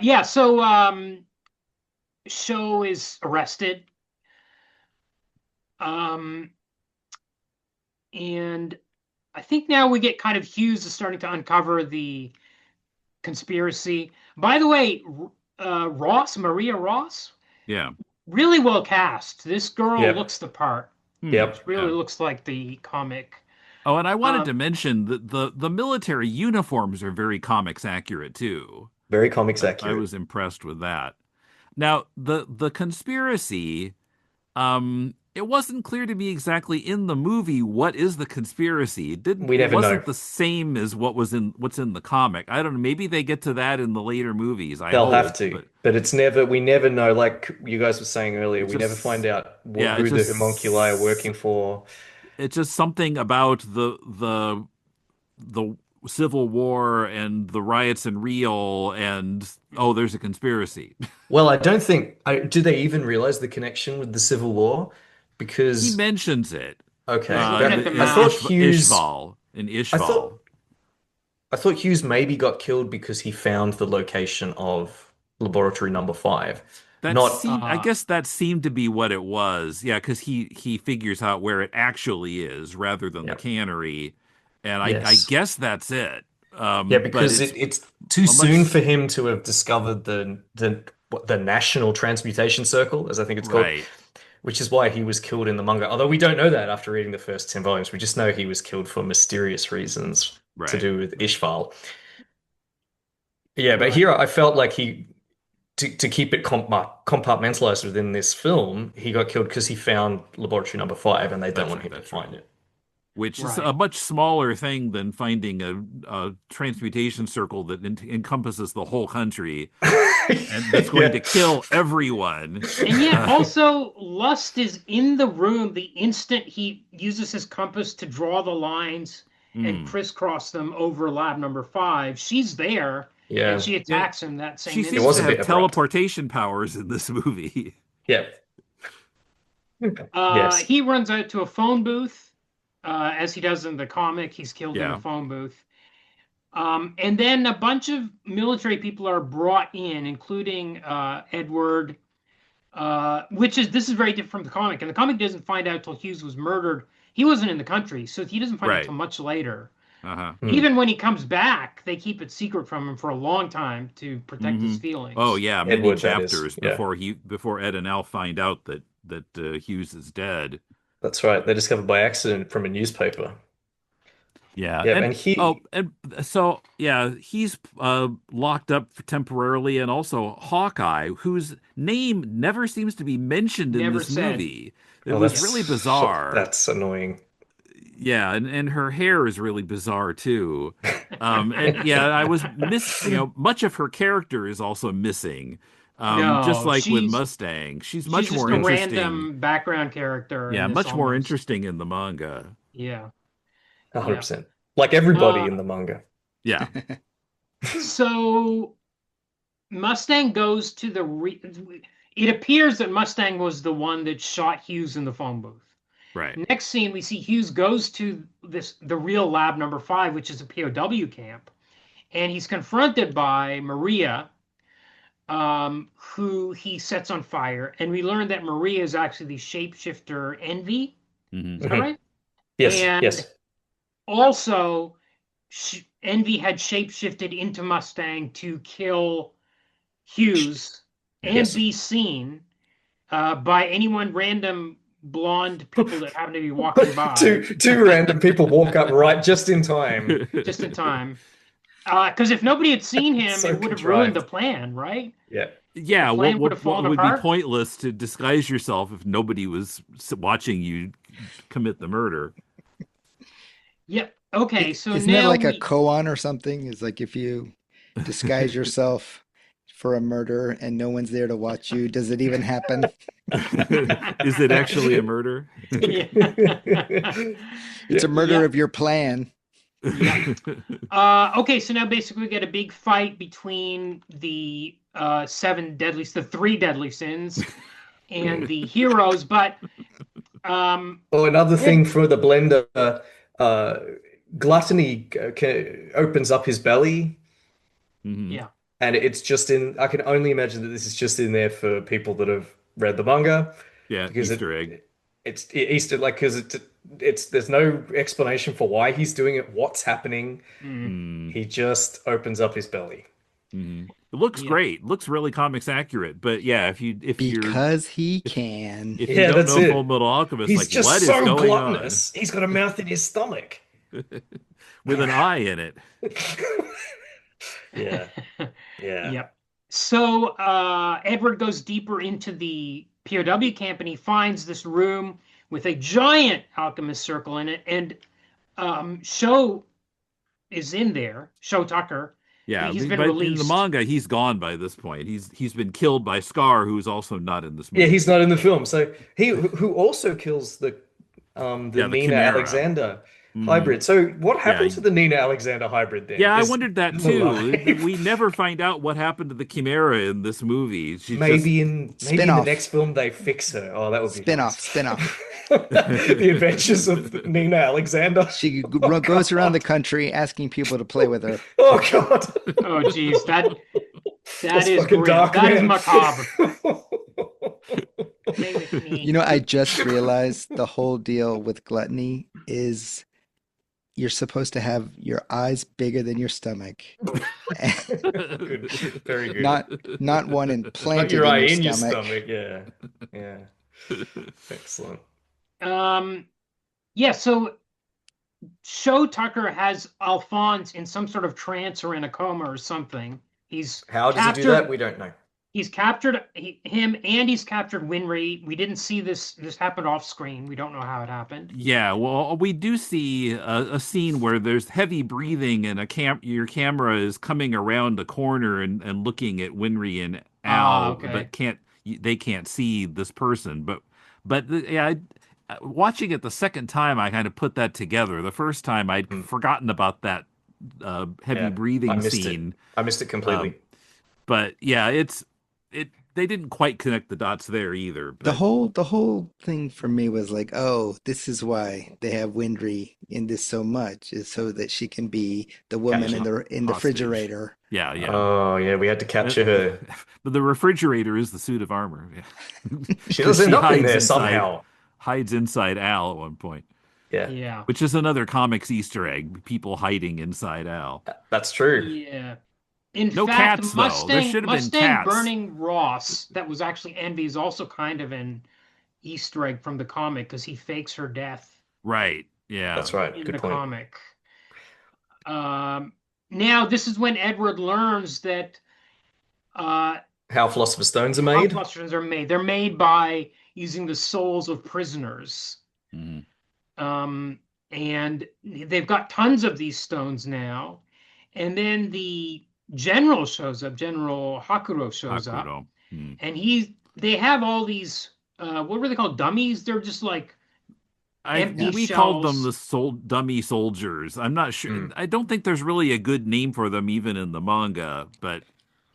Yeah, so Sho is arrested. Um, and I think now we get kind of Hughes is starting to uncover the conspiracy. By the way, Maria Ross, Yeah. really well cast. This girl Yep. looks the part. She Hmm. Yep. really Yeah. looks like the comic. Oh, and I wanted Um, to mention that the military uniforms are very comics accurate too. Very comics I accurate. was impressed with that. Now, the conspiracy, it wasn't clear to me exactly in the movie what is the conspiracy. We It never know. wasn't the same as what's in the comic. I don't know, maybe they get to that in the later movies, I They'll have hope, to, but but we never know. Like you guys were saying earlier, it we never find just out yeah, who the homunculi are working for. it's just something about the Civil War and the riots in Rio and oh, there's a conspiracy. Well, I don't think, do they even realize the connection with the Civil War? He Because, mentions it. he's okay, looking at but the I thought map. I Ishval. thought, I thought Hughes maybe got killed because he found the location of laboratory number five. Not, I Uh, guess that seemed to be what it was. Yeah, because he figures out where it actually is rather than the yeah, cannery, and I yes. guess that's it. Yeah, But because it's it's too a soon for much him to have discovered the National Transmutation Circle, as I think it's called, right, which is why he was killed in the manga. Although we don't know that after reading the first 10 volumes. We just know he was killed for mysterious reasons to right. do with Ishval. Yeah, but right. here I felt like to keep it compartmentalized within this film, he got killed because he found laboratory number five and they don't That's want right. him to That's right. find it. Which is a Right. much smaller thing than finding a transmutation circle that encompasses the whole country and that's going Yeah. to kill everyone. And yet, Uh, also, Lust is in the room the instant he uses his compass to draw the lines and hmm. crisscross them over lab number five. She's there, and Yeah. she Yeah, attacks him that she same It seems was to a instant. bit have abrupt. teleportation powers in this movie. Yeah. Yes. He runs out to a phone booth, as he does in the comic. He's killed in the Yeah. phone booth. And then a bunch of military people are brought in, including Edward, which is this is very different from the comic. And the comic doesn't find out till Hughes was murdered. He wasn't in the country, so he doesn't find out till Right. much later. Uh-huh. Hmm. Even when he comes back, they keep it secret from him for a long time to protect his Hmm. Oh feelings. yeah, many Edward, that is. chapters Yeah. before Ed and Al find out that Hughes is dead. That's right. They discovered by accident from a newspaper. Yeah, Yeah, and he and so yeah, he's locked up temporarily, and also Hawkeye, whose name never seems to be mentioned in Never this said. movie. It oh was really bizarre. that's annoying. Yeah, and her hair is really bizarre too. And yeah, I was much of her character is also missing. Just No, like with Mustang, she's she's much just more a interesting. random background character in Yeah, this much more almost. interesting in the manga. Yeah, yeah. 100%. Like everybody Uh, in the manga. Yeah. so Mustang goes to it appears that Mustang was the one that shot Hughes in the phone booth. Right. Next scene, we see Hughes goes to the real lab number five, which is a POW camp, and he's confronted by Maria, who he sets on fire. And we learn that Maria is actually the shapeshifter Envy. Hmm. Is that Mhm. right? Yes, And yes, also, Envy had shapeshifted into Mustang to kill Hughes and yes. be seen by anyone random blonde people that happen to be walking by Two random people walk up right just in time. just in time. Because if nobody had seen It's him, so it would have ruined the contrived. plan, right? Yeah. The Yeah, plan would have what fallen would be apart. pointless to disguise yourself if nobody was watching you commit the murder? Yep. Okay, so Isn't that now like a we koan or something? It's like if you disguise yourself for a murder and no one's there to watch you? Does it even happen? Is it actually a murder? Yeah. It's a murder Yeah. of your plan. Yeah. Okay, so now basically we get a big fight between the the three deadly sins and the heroes, but Oh, another Ed, thing for the blender, uh, gluttony opens up his belly, Mhm. yeah. and it's just in. I can only imagine that this is just in there for people that have read the manga, Yeah, because Easter egg. it's Easter, like, because it's there's no explanation for why he's doing it, what's happening. Mm, Mm. He just opens up his belly. Mhm. It looks yeah. great. Looks really comics accurate. But yeah, Because he if can. if you Yeah, don't that's know Full it. Metal Alchemist, He's like just what is so going on gluttonous. He's got a mouth in his stomach. with an eye in it? Yeah, yeah. Yep. So Edward goes deeper into the POW camp and he finds this room with a giant alchemist circle in it, and Sho is in there. Sho Tucker. Yeah, He's been but in the released. manga, he's gone by this point. He's been killed by Scar, who's also not in this Yeah, he's movie. not in the film. So he who also kills the Yeah, the Nina Chimera. Alexander Hmm. hybrid. So what Yeah, happened to the Nina Alexander hybrid then? yeah, I Is wondered that still too. alive? We never find out what happened to the Chimera in this movie. She's just Maybe in the next Spin-off. film they fix her. Oh, that would be Spin-off. nice. Spin-off. The Adventures of Nina Alexander. She Oh goes around the God. country asking people to play with her. Oh God. Oh, geez, that That's is fucking grim. dark, That is man. macabre. Stay with me. I just realized the whole deal with gluttony is you're supposed to have your eyes bigger than your stomach. Good. Very good. Not not one Not implanted your in eye your in your stomach. stomach. Yeah. Yeah. Excellent. Um, yeah, so Sho Tucker has Alphonse in some sort of trance or in a coma or something. He's How does he do that? captured We don't know. he's captured him and he's captured Winry. We didn't see this happen off screen. We don't know how it happened. Yeah, well, we do see a scene where there's heavy breathing and your camera is coming around a corner and looking at Winry and Ah, Al, okay. but they can't see this person. Yeah, watching it the second time, I kind of put that together. The first time I'd Hmm. forgotten about that heavy Yeah. I breathing missed it. scene. I missed it Um, completely. but yeah, it they didn't quite connect the dots there either. The But whole thing for me was like, oh, this is why they have Windry in this so much, is so that she can be the woman Captured. in the hostage. refrigerator. Yeah, yeah. Oh, yeah, we had to Uh, capture her. But the refrigerator is the suit of armor. Yeah. She Because does she end up in there somehow. hides inside Al at one point, Yeah, Yeah. which is another comics Easter egg, people hiding inside Al. that's true. Yeah. In No fact, cats though. There should have been Mustang cats. burning Ross, that was actually Envy, is also kind of an Easter egg from the comic because he fakes her death Right. Yeah. That's right. in Good the point. comic. Now this is when Edward learns that How Philosopher's Stones are how made. clusters are made. They're made by using the souls of prisoners. Mhm. And they've got tons of these stones now. And then the general shows up, General Hakuro shows up, Hakuro. Hmm. and they have all these what were they called? Dummies? They're just like empty We called them shells. the dummy soldiers. I'm not sure. Mm. I don't think there's really a good name for them even in the manga, but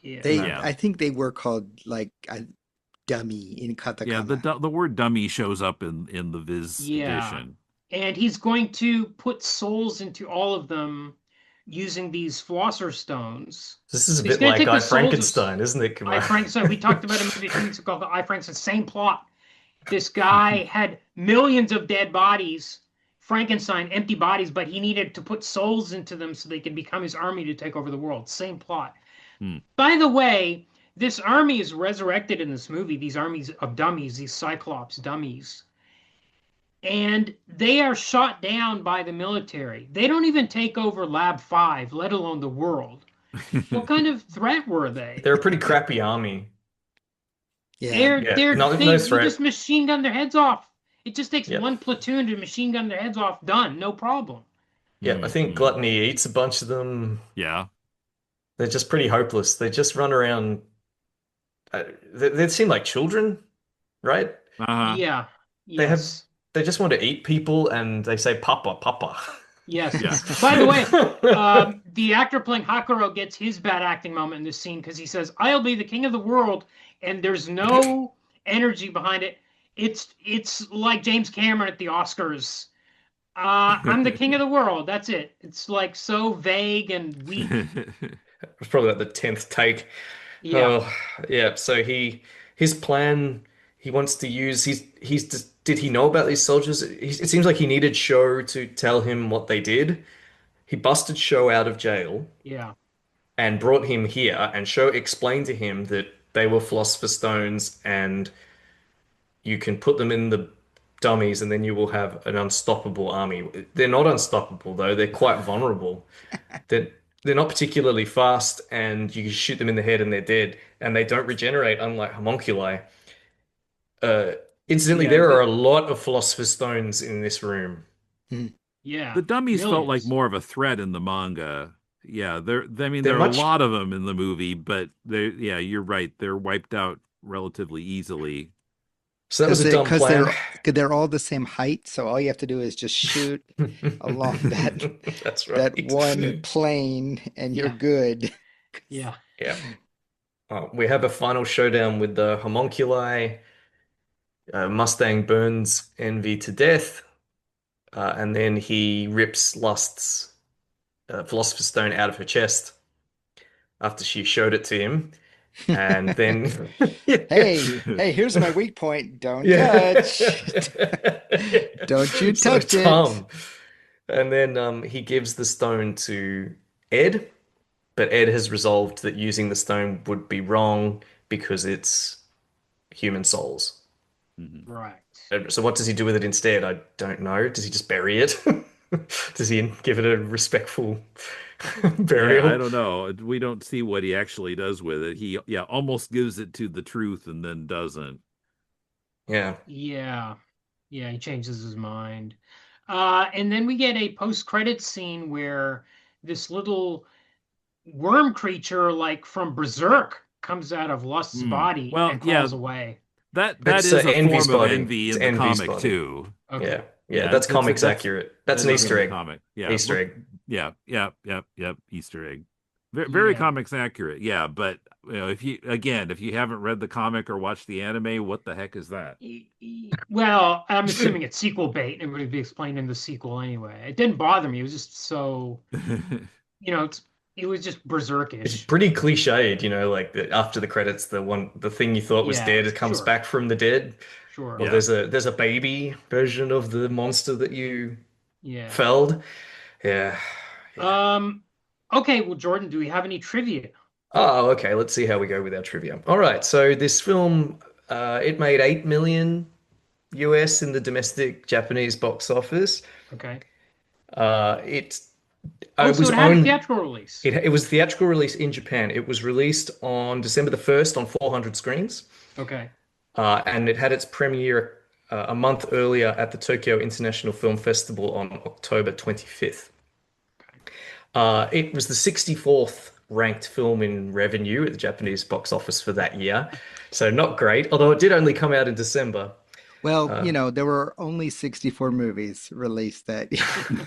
Yeah. They, yeah. I think they were called like a dummy in Yeah, katakana. the word dummy shows up in the Viz Yeah. edition. And he's going to put souls into all of them using these philosopher's stones. This is a He's bit gonna like take the I souls of Frankenstein, isn't it, I Kumar? Frankenstein. We talked about a movie a few weeks ago called I Frankenstein. Same plot. This guy had millions of dead bodies, Frankenstein, empty bodies, but he needed to put souls into them so they could become his army to take over the world. Same plot. Hmm. By the way, this army is resurrected in this movie, these armies of dummies, these Cyclops dummies. And they are shot down by the military. They don't even take over Lab 5, let alone the world. What kind of threat were they? They're a pretty crappy army. Yeah. Yeah, no You threat. just machine gun their heads off. It just takes Yep. one platoon to machine gun their heads off. Done, no problem. Yeah, I think Gluttony eats a bunch of them. Yeah. They're just pretty hopeless. They just run around they seem like children, right? Uh-huh. Yeah. They have Yes. they just want to eat people and they say Papa, Papa. Yes. Yeah. By the way, the actor playing Hakuro gets his bad acting moment in this scene because he says, "I'll be the king of the world," and there's no energy behind it. It's like James Cameron at the Oscars. I'm the king of the world. That's it. It's like so vague and weak. It's probably like the 10th take. Yeah. Oh, yeah. So his plan, he wants to use, did he know about these soldiers? It seems like he needed Sho to tell him what they did. He busted Sho out of jail Yeah. and brought him here, and Sho explained to him that they were Philosopher's Stones and you can put them in the dummies and then you will have an unstoppable army. They're not unstoppable though, they're quite vulnerable. They're they're not particularly fast, and you can shoot them in the head and they're dead, and they don't regenerate, unlike homunculi. Uh, Incidentally, Yeah. there are a lot of Philosopher's Stones in this room. Mhm. Yeah. The dummies felt like Millions. more of a threat in the manga. Yeah, I mean, They're there are a much, lot of them in the movie, but yeah, you're right. They're wiped out relatively easily. so that was a dumb Because plan. they're all the same height, so all you have to do is just shoot along That's that right. one plane, and you're Yeah. good. Yeah. Yeah. We have a final showdown with the homunculi. Mustang burns Envy to death, and then he rips Lust's Philosopher's Stone out of her chest after she showed it to him. And then, yeah, Hey, here's my weak point. Don't yeah, touch. Don't you so touch it. dumb. And then he gives the stone to Ed, but Ed has resolved that using the stone would be wrong because it's human souls. Mhm. Right. So what does he do with it instead? I don't know. Does he just bury it? Does he give it a respectful Yeah, I burial? don't know. We don't see what he actually does with it. He, yeah, almost gives it to the truth and then doesn't. Yeah. Yeah. Yeah, he changes his mind. And then we get a post-credit scene where this little worm creature, like from Berserk, comes out of Lust's Hmm. body Well, and yeah, crawls away. that It's is a Envy's form of body. envy It's in the Envy's comic body. too. Yeah. Okay. Yeah, Yeah, that's comics that's accurate. That's that an is in Easter the egg. comic. Yeah, Easter look, egg. yeah, yep. Easter egg. Very Yeah. comics accurate. Yeah, but if you haven't read the comic or watched the anime, what the heck is that? Well, I'm assuming it's sequel bait and it would be explained in the sequel anyway. It didn't bother me. It was just so, it was just It's berserkish. pretty cliched, like after the credits, the thing you thought was Yeah, dead comes sure, back from the dead. sure. Or Yeah. there's a baby version of the monster that you Yeah. felled. Yeah. Yeah. Um, okay, well, Jordan, do we have any trivia? Oh, okay. Let's see how we go with our trivia. All right. So this film, it made 8 million US in the domestic Japanese box office. Okay. It Oh, it so was it had a owned. theatrical release. It was theatrical release in Japan. It was released on December the 1st on 400 screens, Okay. and it had its premiere a month earlier at the Tokyo International Film Festival on October 25th. It was the 64th ranked film in revenue at the Japanese box office for that year, so not great, although it did only come out in December. Well, Uh, there were only 64 movies released that year.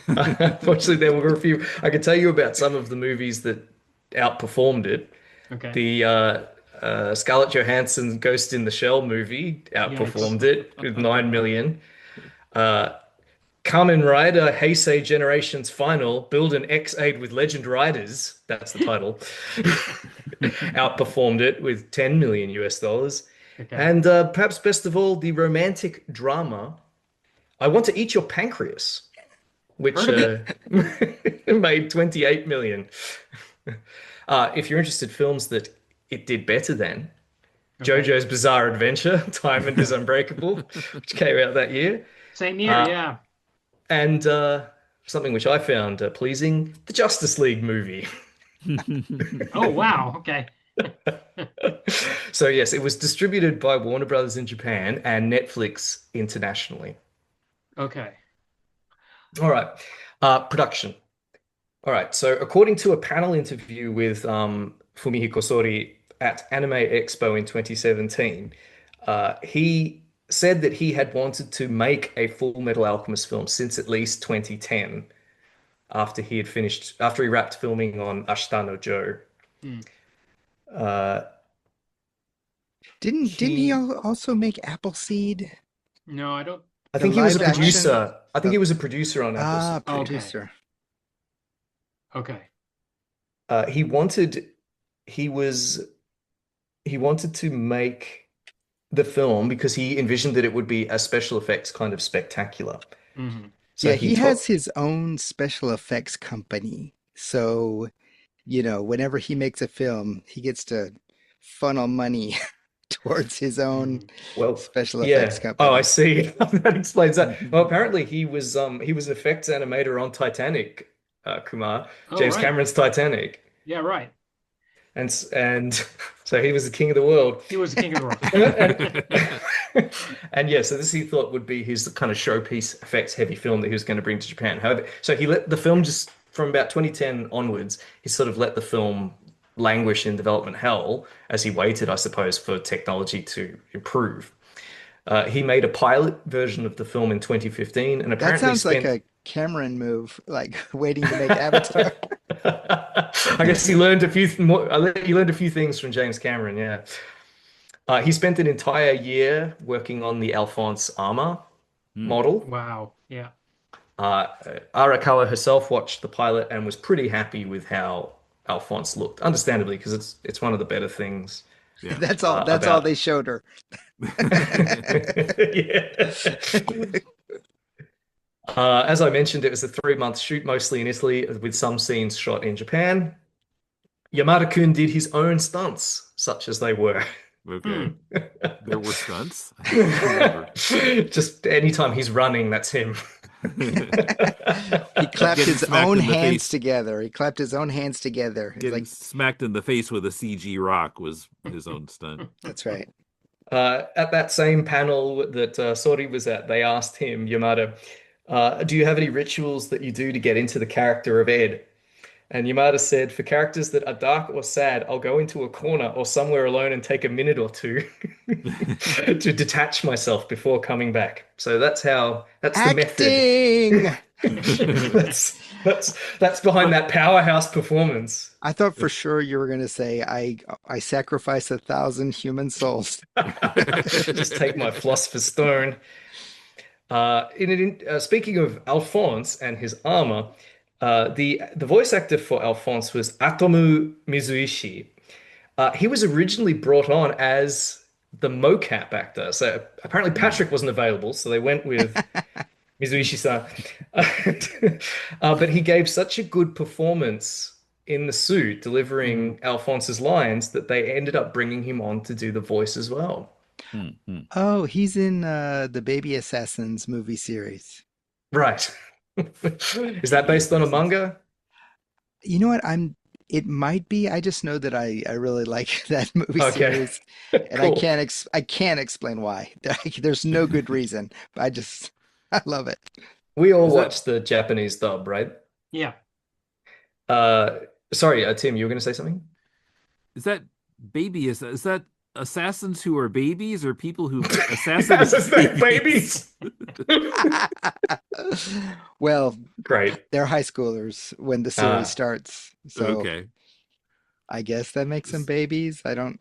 Unfortunately, there were a few. I can tell you about some of the movies that outperformed it. Okay. The Scarlett Johansson Ghost in the Shell movie Yikes. outperformed it with 9 million. Uh, Kamen Rider Heisei Generations Final, Build an X8 with Legend Riders, that's the title, outperformed it with 10 million US dollars. Okay. And perhaps best of all, the romantic drama, I Want to Eat Your Pancreas, which Heard of it? made 28 million. If you're interested, films that it did better than, Okay. JoJo's Bizarre Adventure, Diamond is Unbreakable, which came out that year. Same year, Uh, yeah. and something which I found pleasing, the Justice League movie. Oh, wow. Okay. So yes, it was distributed by Warner Brothers in Japan and Netflix internationally. Okay. All right. Production. All right. So according to a panel interview with Fumihiko Sori, at Anime Expo in 2017, he said that he had wanted to make a Full Metal Alchemist film since at least 2010, after he wrapped filming on Ashita no Joe. Hmm. Uh, Didn't he he, also make Appleseed, No, I don't. I the think he was a live action? producer. I think Uh, he was a producer on ah, Appleseed. Okay. producer. Okay. He wanted, he was, he wanted to make the film because he envisioned that it would be a special effects kind of spectacular. Hmm. So Yeah, he he has taught. his own special effects company. So, whenever he makes a film, he gets to funnel money towards his own Hmm. Well, special effects yeah. Oh, I company. see. That explains that. Well, apparently he was an effects animator on Titanic, Kumar, Oh, James right. Cameron's Titanic, Yeah, right. and so he was the king of the world. He was the king of the And yeah, so this he thought would be his kind of showpiece effects heavy film that he was going to bring to Japan. However, so he let the film just from about 2010 onwards, he sort of let the film languish in development hell as he waited, I suppose, for technology to improve. He made a pilot version of the film in 2015 and That apparently sounds like spent. a Cameron move, like waiting to make Avatar. I guess he learned a few more. He learned a few things from James Cameron. Yeah, he spent an entire year working on the Alphonse armor Hmm. model. Wow. Yeah. Uh, Arakawa herself watched the pilot and was pretty happy with how Alphonse looked, understandably, because it's one of the better things Yeah. That's all about. they showed her. Yeah. As I mentioned, it was a 3-month shoot, mostly in Italy, with some scenes shot in Japan. Yamada-kun did his own stunts, such as they were. Okay. Hmm. There were stunts. I don't remember. Just anytime he's running, that's him. He clapped Getting his smacked own in the hands face. together. He clapped his own hands together. It's Getting like, smacked in the face with a CG rock was his own stunt. that's right. At that same panel that Sori was at, they asked him, Yamada, do you have any rituals that you do to get into the character of Ed? And Yamada said, for characters that are dark or sad, I'll go into a corner or somewhere alone and take a minute or two to detach myself before coming back. So that's the method. Acting! That's behind But that powerhouse performance. I thought for sure you were going to say, I sacrifice 1,000 human souls. Just take my philosopher's stone. Speaking of Alphonse and his armor, the voice actor for Alphonse was Atomu Mizuishi. He was originally brought on as the mocap actor. So apparently Hmm. Patrick wasn't available, so they went with Mizuishi-san. But he gave such a good performance in the suit, Hmm. delivering Alphonse's lines, that they ended up bringing him on to do the voice as well. Hmm. Hmm. Oh, he's in the Baby Assassins movie series. Right. Is that Baby based on a assassins. manga? You know what? It might be. I just know that I really like that movie Okay. series, and I Cool. can't explain why. There's no good reason. I just I love it. We all Is that watched the Japanese dub, right? Yeah. Uh, sorry, Tim, you were going to say something? is that is that assassins who are babies or people who've As assassinated is that babies? babies. Well, Great. they're high schoolers when the series Ah, starts, so Okay. I guess that makes them S- babies. I don't.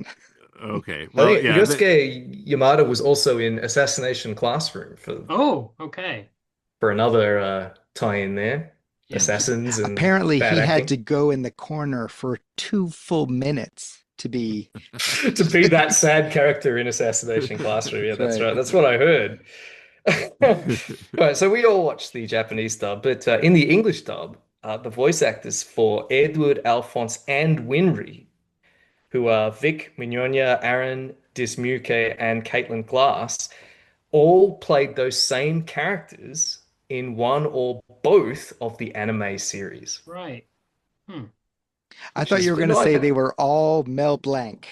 Okay. I Well, think yeah, Ryosuke Yamada was also in Assassination Classroom Oh, okay. for another tie-in there. Yeah. Assassins and Apparently, bad he had acting. to go in the corner for 2 full minutes to be. To be that sad character in Assassination Classroom. Yeah, That's that's right. right. That's what I heard. Right, so we all watched the Japanese dub, but in the English dub, the voice actors for Edward, Alphonse, and Winry, who are Vic Mignogna, Aaron Dismuke, and Caitlin Glass, all played those same characters in one or both of the anime series, Right. Hmm. I which thought you is were going to no, I say think. they were all Mel Blanc.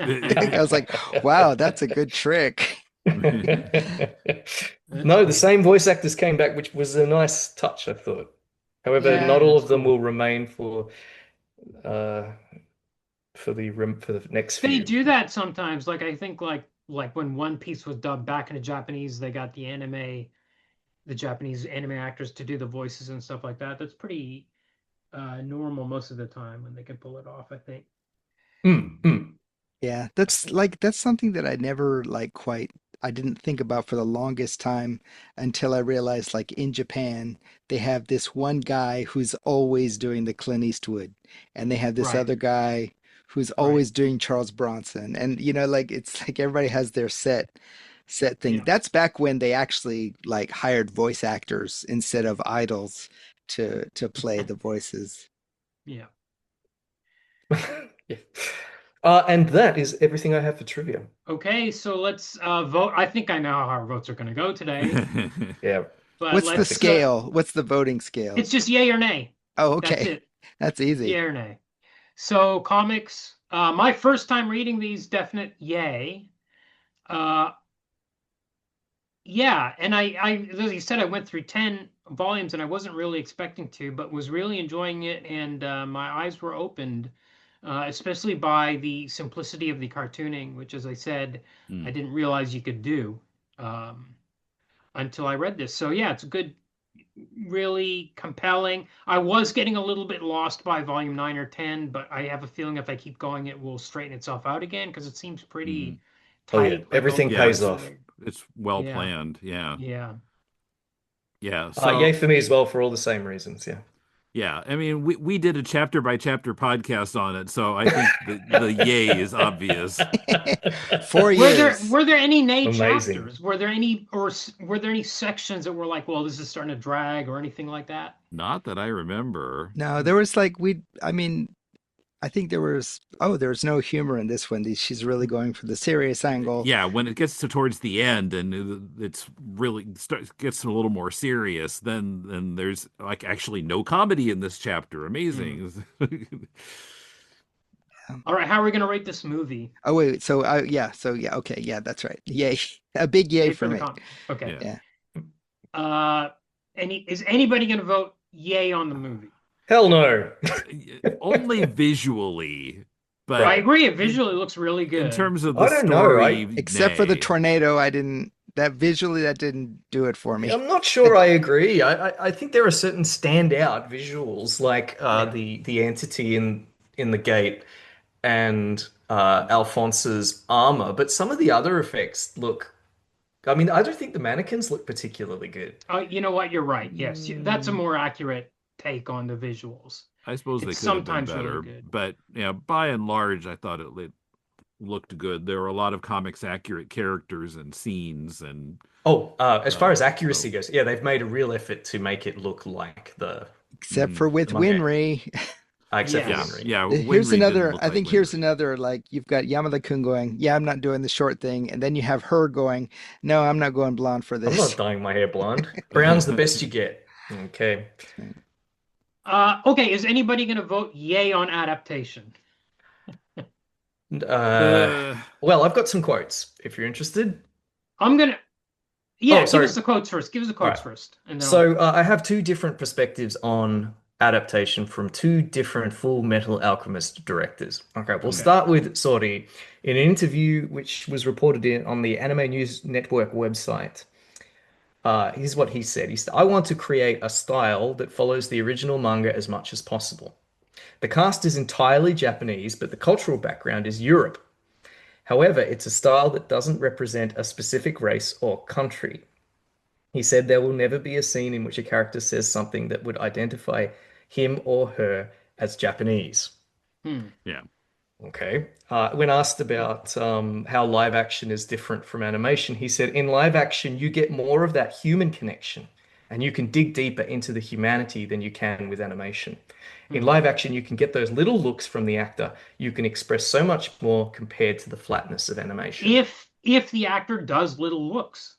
I was like, wow, that's a good trick. That's No, the cool. same voice actors came back, which was a nice touch, I thought. However, Yeah, not all that's of them cool. will remain for uh, for the next They few. do that sometimes. Like I think like when One Piece was dubbed back into Japanese, they got the Japanese anime actors to do the voices and stuff like that. That's pretty normal most of the time when they can pull it off, I think. Mm, mm. Yeah, that's something that I never like quite I didn't think about for the longest time until I realized like in Japan they have this one guy who's always doing the Clint Eastwood and they have this Right, other guy who's right. always doing Charles Bronson and like it's like everybody has their set thing. Yeah, That's back when they actually like hired voice actors instead of idols to play the voices. yeah. Yeah. And that is everything I have for trivia. Okay, so let's vote. I think I know how our votes are going to go today, Yeah, but What's the I think let's scale? What's the voting scale? it's just yay or nay. Oh, That's okay. it. That's easy. Yay or nay. So comics, my first time reading these, definite yay. Uh, yeah, and as you said, I went through 10 volumes and I wasn't really expecting to, but was really enjoying it, and my eyes were opened, especially by the simplicity of the cartooning, which, as I said, I Mm. didn't realize you could do um, until I read this. So yeah, it's good, really compelling. I was getting a little bit lost by volume 9 or 10, but I have a feeling if I keep going, it will straighten itself out again because it seems Mm. pretty Oh yeah, tight, but everything Yeah, pays also off. it's well yeah, planned. Yeah. yeah. Yeah. Yay So for me as well for all the same reasons. Yeah. yeah, I mean we did a chapter by chapter podcast on it, so I think the yay is obvious. 4 years. Were there any nay Amazing. chapters? Were there any were there any sections that were like, well, this is starting to drag or anything like that? Not that I remember. No, there was like I mean, I think there was no humor in this one. She's really going for the serious angle. Yeah, when it gets to towards the end and it's really gets a little more serious, then there's like actually no comedy in this chapter. Hmm. Amazing. All right, how are we gonna rate this movie? Oh wait, so yeah, okay, yeah, that's right. Yay. A big yay Yay for for the me. comic. Okay. Yeah. Yeah. Uh, is anybody gonna vote yay on the movie? Hell no. Only visually, I but Right. agree. It visually looks really in good. terms of I the don't know. story, Except for the nay. tornado, I didn't that visually that didn't do it for me. I'm not sure I agree. I think there are certain standout visuals like Yeah. the entity in the gate and Alphonse's armor, but some of the other effects look. I mean, I don't think the mannequins look particularly good. You know what? You're right. Yes, that's a Mm, more accurate take on the visuals. I suppose they It's could have been sometimes really better, good. but yeah, by and large, I thought it looked good. There were a lot of comics accurate characters and scenes, and Oh, as far as so accuracy goes, yeah, they've made a real effort to make it look like Except mhm. for with the manga, Winry. except for Yeah, Yes. Winry. yeah. Here's Winry didn't another, look I like think here's Winry. another, like you've got Yamada-kun going, yeah, I'm not doing the short thing. And then you have her going, no, I'm not going blonde for I'm not this. dyeing my hair blonde. Brown's the best you get. Okay. Okay, is anybody gonna vote yay on adaptation? Uh, Uh, well, I've got some quotes if you're interested. I'm gonna. Oh, Yeah, give sorry. us the quotes first. Give us the All quotes right. first, and then I'll. So I have two different perspectives on adaptation from two different Full Metal Alchemist directors. Okay, we'll Okay. start with Sori. In an interview which was reported on the Anime News Network website, here's what he said. He said, I want to create a style that follows the original manga as much as possible. The cast is entirely Japanese, but the cultural background is Europe. However, it's a style that doesn't represent a specific race or country. He said there will never be a scene in which a character says something that would identify him or her as Japanese. Hmm. yeah. Okay. When asked about how live action is different from animation, he said, in live action, you get more of that human connection and you can dig deeper into the humanity than you can with animation. In Hmm. live action, you can get those little looks from the actor. You can express so much more compared to the flatness of animation. If the actor does little looks.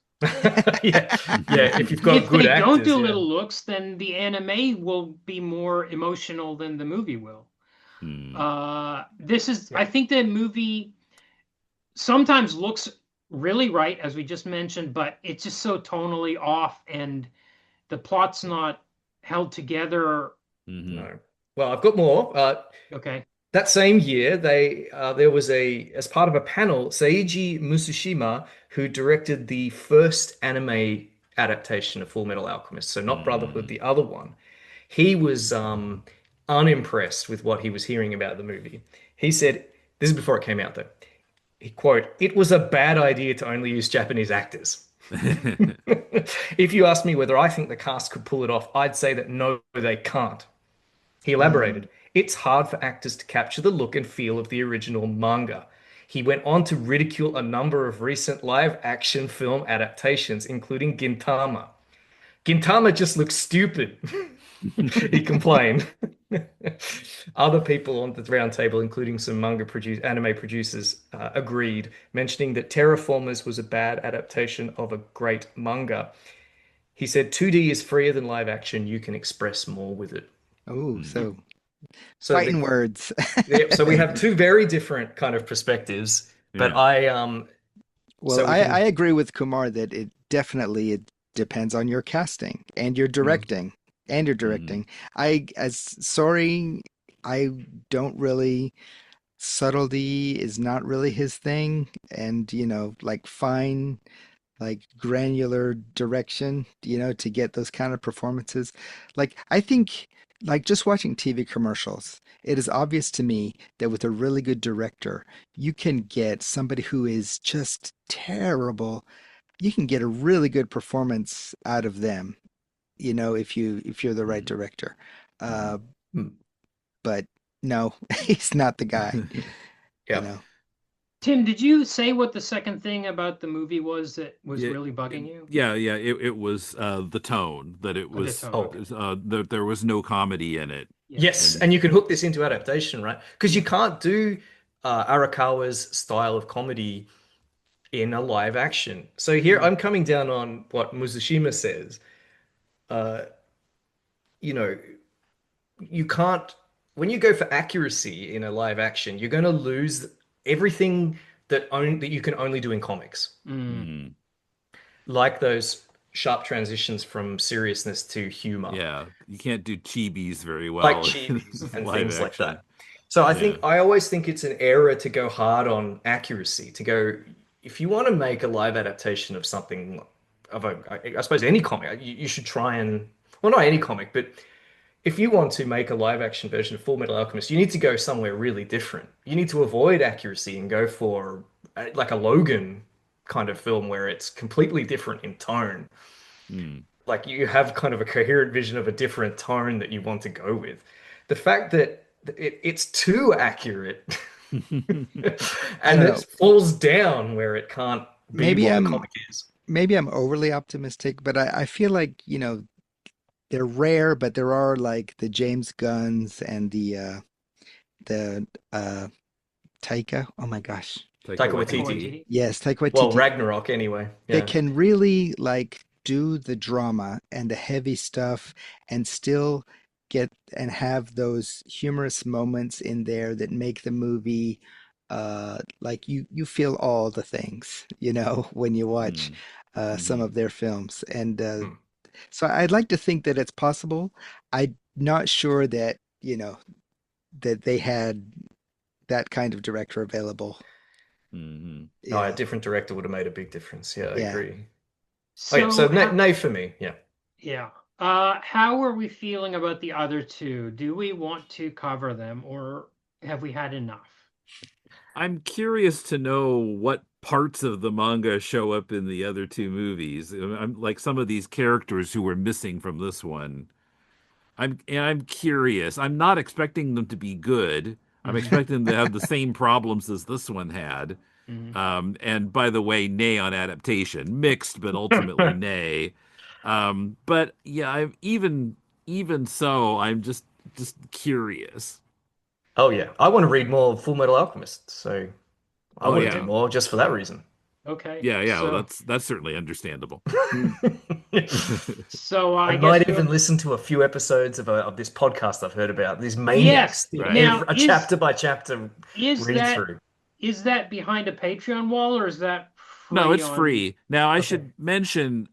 Yeah, yeah. If you've got If good they don't actors, do yeah. little looks, then the anime will be more emotional than the movie will. Hmm. This is, Yeah. I think the movie sometimes looks really right, as we just mentioned, but it's just so tonally off and the plot's not held together. Hmm. No. Well, I've got more. Okay. That same year, there was as part of a panel, Seiji Matsushima, who directed the first anime adaptation of Fullmetal Alchemist, so not Brotherhood, Mm. the other one. He was unimpressed with what he was hearing about the movie. He said, this is before it came out though. He quote, "It was a bad idea to only use Japanese actors." If you ask me whether I think the cast could pull it off, I'd say that no, they can't. He elaborated, "It's hard for actors to capture the look and feel of the original manga." He went on to ridicule a number of recent live action film adaptations, including Gintama. "Gintama just looks stupid," he complained. Other people on the round table, including some anime producers, agreed, mentioning that Terraformers was a bad adaptation of a great manga. He said 2D is freer than live action. You can express more with it. Oh, Mm. so So fighting words. so we have two very different kind of perspectives, but Yeah. Well, so we I can. agree with Kumar that it depends on your casting and your Mm, directing and your Mm. directing. Sorry, I don't really, subtlety is not really his thing, and like fine, like granular direction, to get those kind of performances. Like I think like just watching TV commercials, it is obvious to me that with a really good director, you can get somebody who is just terrible. You can get a really good performance out of them, if you're the right Mm. director. Mm. Uh, mm, but no, he's not the guy, you yeah. know. Tim, did you say what the second thing about the movie was that was Yeah, really bugging you? yeah. It was the tone that it Oh, the was tone. Oh, Okay. that there was no comedy in it, Yeah. yes, and and you can hook this into adaptation, right? Because you Yeah. can't do Arakawa's style of comedy in a live action. So here Mm. I'm coming down on what Mizushima says. Uh, you know, you can't when you go for accuracy in a live action, you're going to lose everything that you can only do in comics, Mm. mm, like those sharp transitions from seriousness to humor, yeah, you can't do chibis very like well in chibis and live things like action. that. So Yeah. I always think it's an error to go hard on accuracy, to go if you want to make a live adaptation of something of I suppose any comic, you should try and well, not any comic, but if you want to make a live action version of Full Metal Alchemist, you need to go somewhere really different. You need to avoid accuracy and go for like a Logan kind of film where it's completely different in tone. Mm. Like you have kind of a coherent vision of a different tone that you want to go with. The fact that it's too accurate I and don't it know. falls down where it can't be Maybe what the I'm comic is. maybe I'm overly optimistic, but I feel like, they're rare, but there are like the James Gunns and the Taika. Oh my gosh. Taika Taika Taika Waititi. Waititi. Waititi. Yes, Taika Well, Waititi Ragnarok anyway. that Yeah. can really like do the drama and the heavy stuff and still get and have those humorous moments in there that make the movie like you feel all the things, when you watch Mm. some Hmm. of their films. And Hmm. so I'd like to think that it's possible. I'm not sure that, that they had that kind of director available. Hmm. No, a Yeah. different director would have made a big difference. Yeah, I Yeah. agree. Oh yeah, so So how, nay for me. Yeah. yeah. How are we feeling about the other two? Do we want to cover them or have we had enough? I'm curious to know what parts of the manga show up in the other two movies. I'm like some of these characters who were missing from this one. I'm curious. I'm not expecting them to be good. I'm expecting them to have the same problems as this one had. Mhm. And by the way, nay on adaptation, mixed, but ultimately nay. But yeah, even so, I'm just curious. Oh yeah, I want to read more Full Metal Alchemist, so I Oh want to do yeah, more just for that reason. Okay. yeah. Well, So that's certainly understandable. Mm. I I guess might we'll even listen to a few episodes of this podcast I've heard about. These yes. maniacs do Right. Now a chapter by chapter is read that through. is that behind a Patreon wall or is that No, free it's on free. Now, I okay. should mention,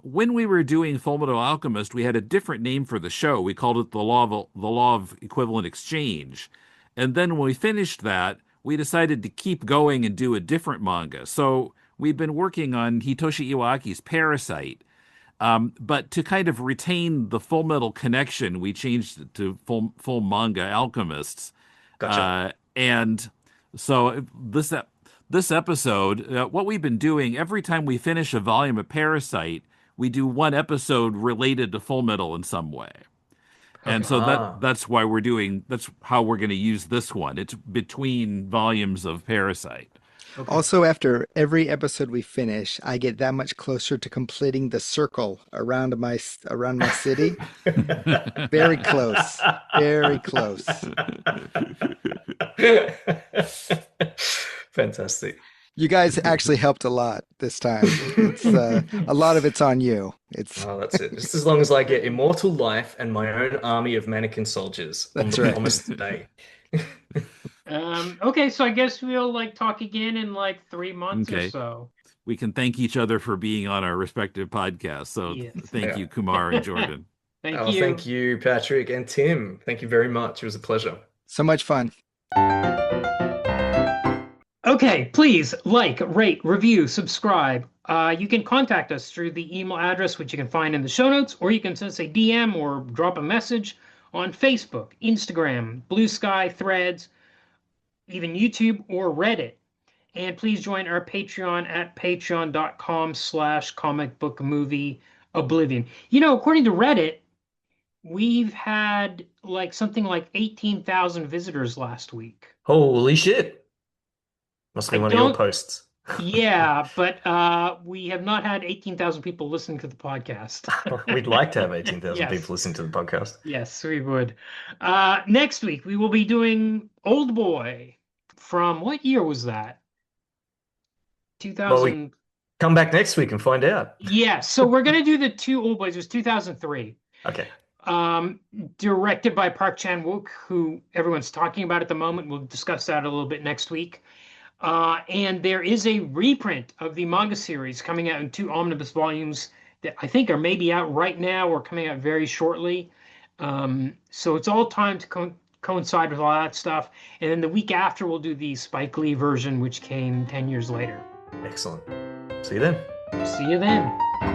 when we were doing Fullmetal Alchemist, we had a different name for the show. We called it the Law of Equivalent Exchange, And then when we finished that, we decided to keep going and do a different manga. So we've been working on Hitoshi Iwaki's Parasite. But to kind of retain the Full Metal connection, we changed it to Full Manga Alchemists. Gotcha. And so this episode, what we've been doing every time we finish a volume of Parasite, we do one episode related to Full Metal in some way. And Okay. so Ah, that's how we're going to use this one. It's between volumes of Parasite. Okay. Also, after every episode we finish, I get that much closer to completing the circle around my city. Very close. Very close. Fantastic. You guys actually helped a lot this time. It's a lot of it's on you. It's Oh, that's it. Just as long as I get immortal life and my own army of mannequin soldiers on That's the right. promised day. Okay, so I guess we'll like talk again in like 3 months or Okay. so. We can thank each other for being on our respective podcasts. So Yes. thank Yeah. you, Kumar and Jordan. Thank Oh, you. thank you, Patrick and Tim. Thank you very much. It was a pleasure. so much fun. Okay, please like, rate, review, subscribe. You can contact us through the email address, which you can find in the show notes, or you can send us a DM or drop a message on Facebook, Instagram, Blue Sky, Threads, even YouTube or Reddit. And please join our Patreon at patreon.com/comicbookmovieoblivion. According to Reddit, we've had like something like 18,000 visitors last week. Holy shit. Must be I one of your don't posts. Yeah, but we have not had 18,000 people listening to the podcast. We'd like to have 18,000 Yes. people listening to the podcast. Yes, we would. Next week, we will be doing Old Boy from what year was that? Well, we 2000. come back next week and find out. Yeah, so we're going to do the two Old Boys. It was 2003. Okay. Directed by Park Chan-wook, who everyone's talking about at the moment. We'll discuss that a little bit next week. And there is a reprint of the manga series coming out in 2 omnibus volumes that I think are maybe out right now or coming out very shortly. So it's all timed to coincide with all that stuff. And then the week after, we'll do the Spike Lee version, which came 10 years later. Excellent. See you then. See you then.